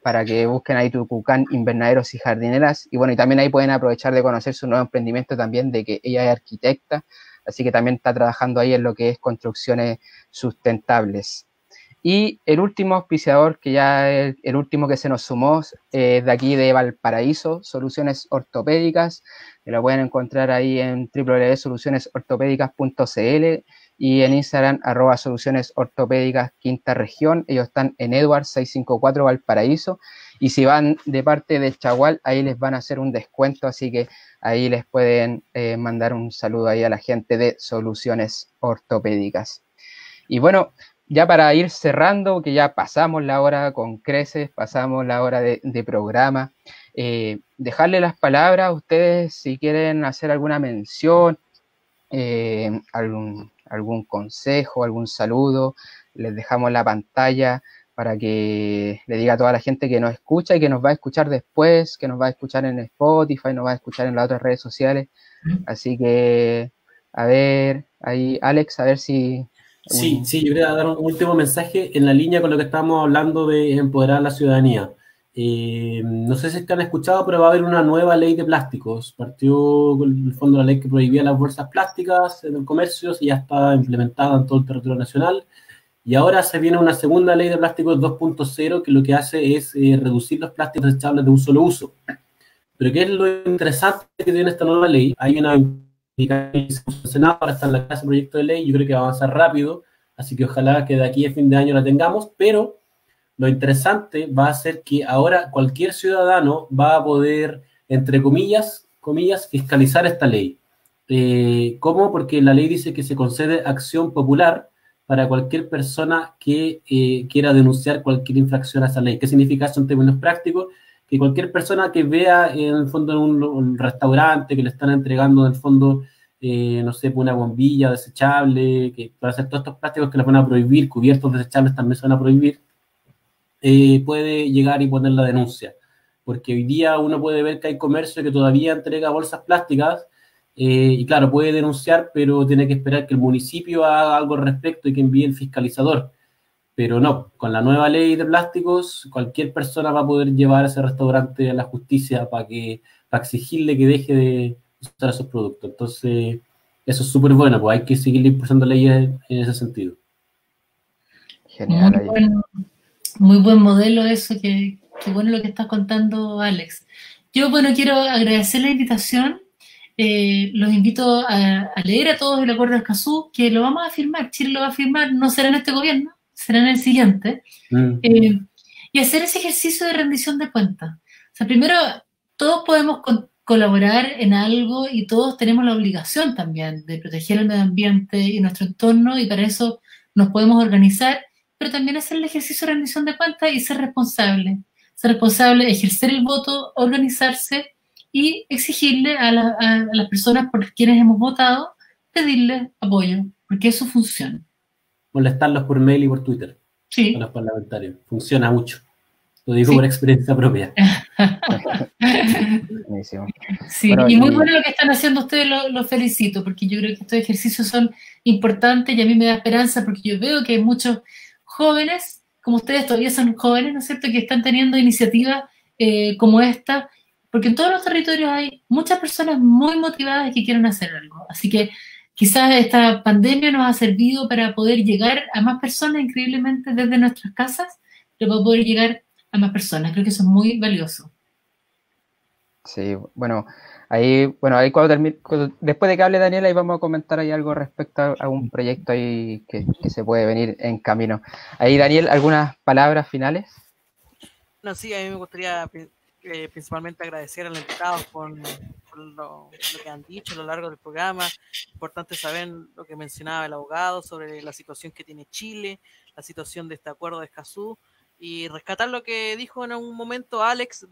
para que busquen ahí Tucucán Invernaderos y Jardineras. Y bueno, y también ahí pueden aprovechar de conocer su nuevo emprendimiento también, de que ella es arquitecta, así que también está trabajando ahí en lo que es construcciones sustentables. Y el último auspiciador, que ya es el último que se nos sumó, de aquí de Valparaíso, Soluciones Ortopédicas, que lo pueden encontrar ahí en www.solucionesortopédicas.cl y en Instagram @Soluciones Ortopédicas Quinta Región. Ellos están en Edward 654 Valparaíso, y si van de parte de Chagual, ahí les van a hacer un descuento, así que ahí les pueden mandar un saludo ahí a la gente de Soluciones Ortopédicas. Y bueno, ya para ir cerrando, que ya pasamos la hora con creces, pasamos la hora de programa, dejarle las palabras a ustedes si quieren hacer alguna mención, algún consejo, algún saludo. Les dejamos la pantalla para que le diga a toda la gente que nos escucha y que nos va a escuchar después, que nos va a escuchar en Spotify, nos va a escuchar en las otras redes sociales. Así que, a ver, ahí Alex, a ver si... Sí, yo quería dar un último mensaje en la línea con lo que estábamos hablando de empoderar a la ciudadanía. No sé si es que han escuchado, pero va a haber una nueva ley de plásticos. Partió con el fondo la ley que prohibía las bolsas plásticas en el comercio y ya está implementada en todo el territorio nacional. Y ahora se viene una segunda ley de plásticos 2.0 que lo que hace es reducir los plásticos desechables de un solo uso. Pero ¿qué es lo interesante que tiene esta nueva ley? Hay una en el Senado, ahora está en la clase de proyecto de ley, yo creo que va a avanzar rápido, así que ojalá que de aquí a fin de año la tengamos, pero lo interesante va a ser que ahora cualquier ciudadano va a poder, entre comillas, fiscalizar esta ley. ¿Cómo? Porque la ley dice que se concede acción popular para cualquier persona que quiera denunciar cualquier infracción a esa ley. ¿Qué significa eso en términos prácticos? Que cualquier persona que vea en el fondo en un restaurante que le están entregando en el fondo, no sé, una bombilla desechable, que para hacer todos estos plásticos que les van a prohibir, cubiertos desechables también se van a prohibir, puede llegar y poner la denuncia. Porque hoy día uno puede ver que hay comercio que todavía entrega bolsas plásticas, y claro, puede denunciar, pero tiene que esperar que el municipio haga algo al respecto y que envíe el fiscalizador. Pero no, con la nueva ley de plásticos, cualquier persona va a poder llevar a ese restaurante a la justicia para exigirle que deje de usar esos productos. Entonces, eso es súper bueno, pues hay que seguir impulsando leyes en ese sentido. Genial. Muy buen modelo eso, que bueno lo que estás contando, Alex. Yo, bueno, quiero agradecer la invitación. Los invito a leer a todos el Acuerdo de Escazú, que lo vamos a firmar. Chile lo va a firmar, no será en este gobierno, será en el siguiente. Y hacer ese ejercicio de rendición de cuentas. O sea, primero, todos podemos colaborar en algo y todos tenemos la obligación también de proteger el medio ambiente y nuestro entorno, y para eso nos podemos organizar, pero también hacer el ejercicio de rendición de cuentas y ser responsable. Ser responsable, ejercer el voto, organizarse y exigirle a las personas por quienes hemos votado, pedirles apoyo, porque eso funciona. Molestarlos por mail y por Twitter. Sí. A los parlamentarios. Funciona mucho. Lo digo por experiencia propia. Sí, bueno, y muy bueno lo que están haciendo ustedes, los felicito, porque yo creo que estos ejercicios son importantes y a mí me da esperanza, porque yo veo que hay muchos jóvenes, como ustedes todavía son jóvenes, ¿no es cierto?, que están teniendo iniciativas como esta, porque en todos los territorios hay muchas personas muy motivadas que quieren hacer algo. Así que quizás esta pandemia nos ha servido para poder llegar a más personas, increíblemente, desde nuestras casas, pero para poder llegar a más personas. Creo que eso es muy valioso. Sí, bueno, ahí cuando después de que hable Daniela, ahí vamos a comentar ahí algo respecto a un proyecto ahí que se puede venir en camino. Ahí, Daniel, ¿algunas palabras finales? No, sí, a mí me gustaría principalmente agradecer a los invitados por lo que han dicho a lo largo del programa. Importante saber lo que mencionaba el abogado sobre la situación que tiene Chile, la situación de este acuerdo de Escazú, y rescatar lo que dijo en un momento Alex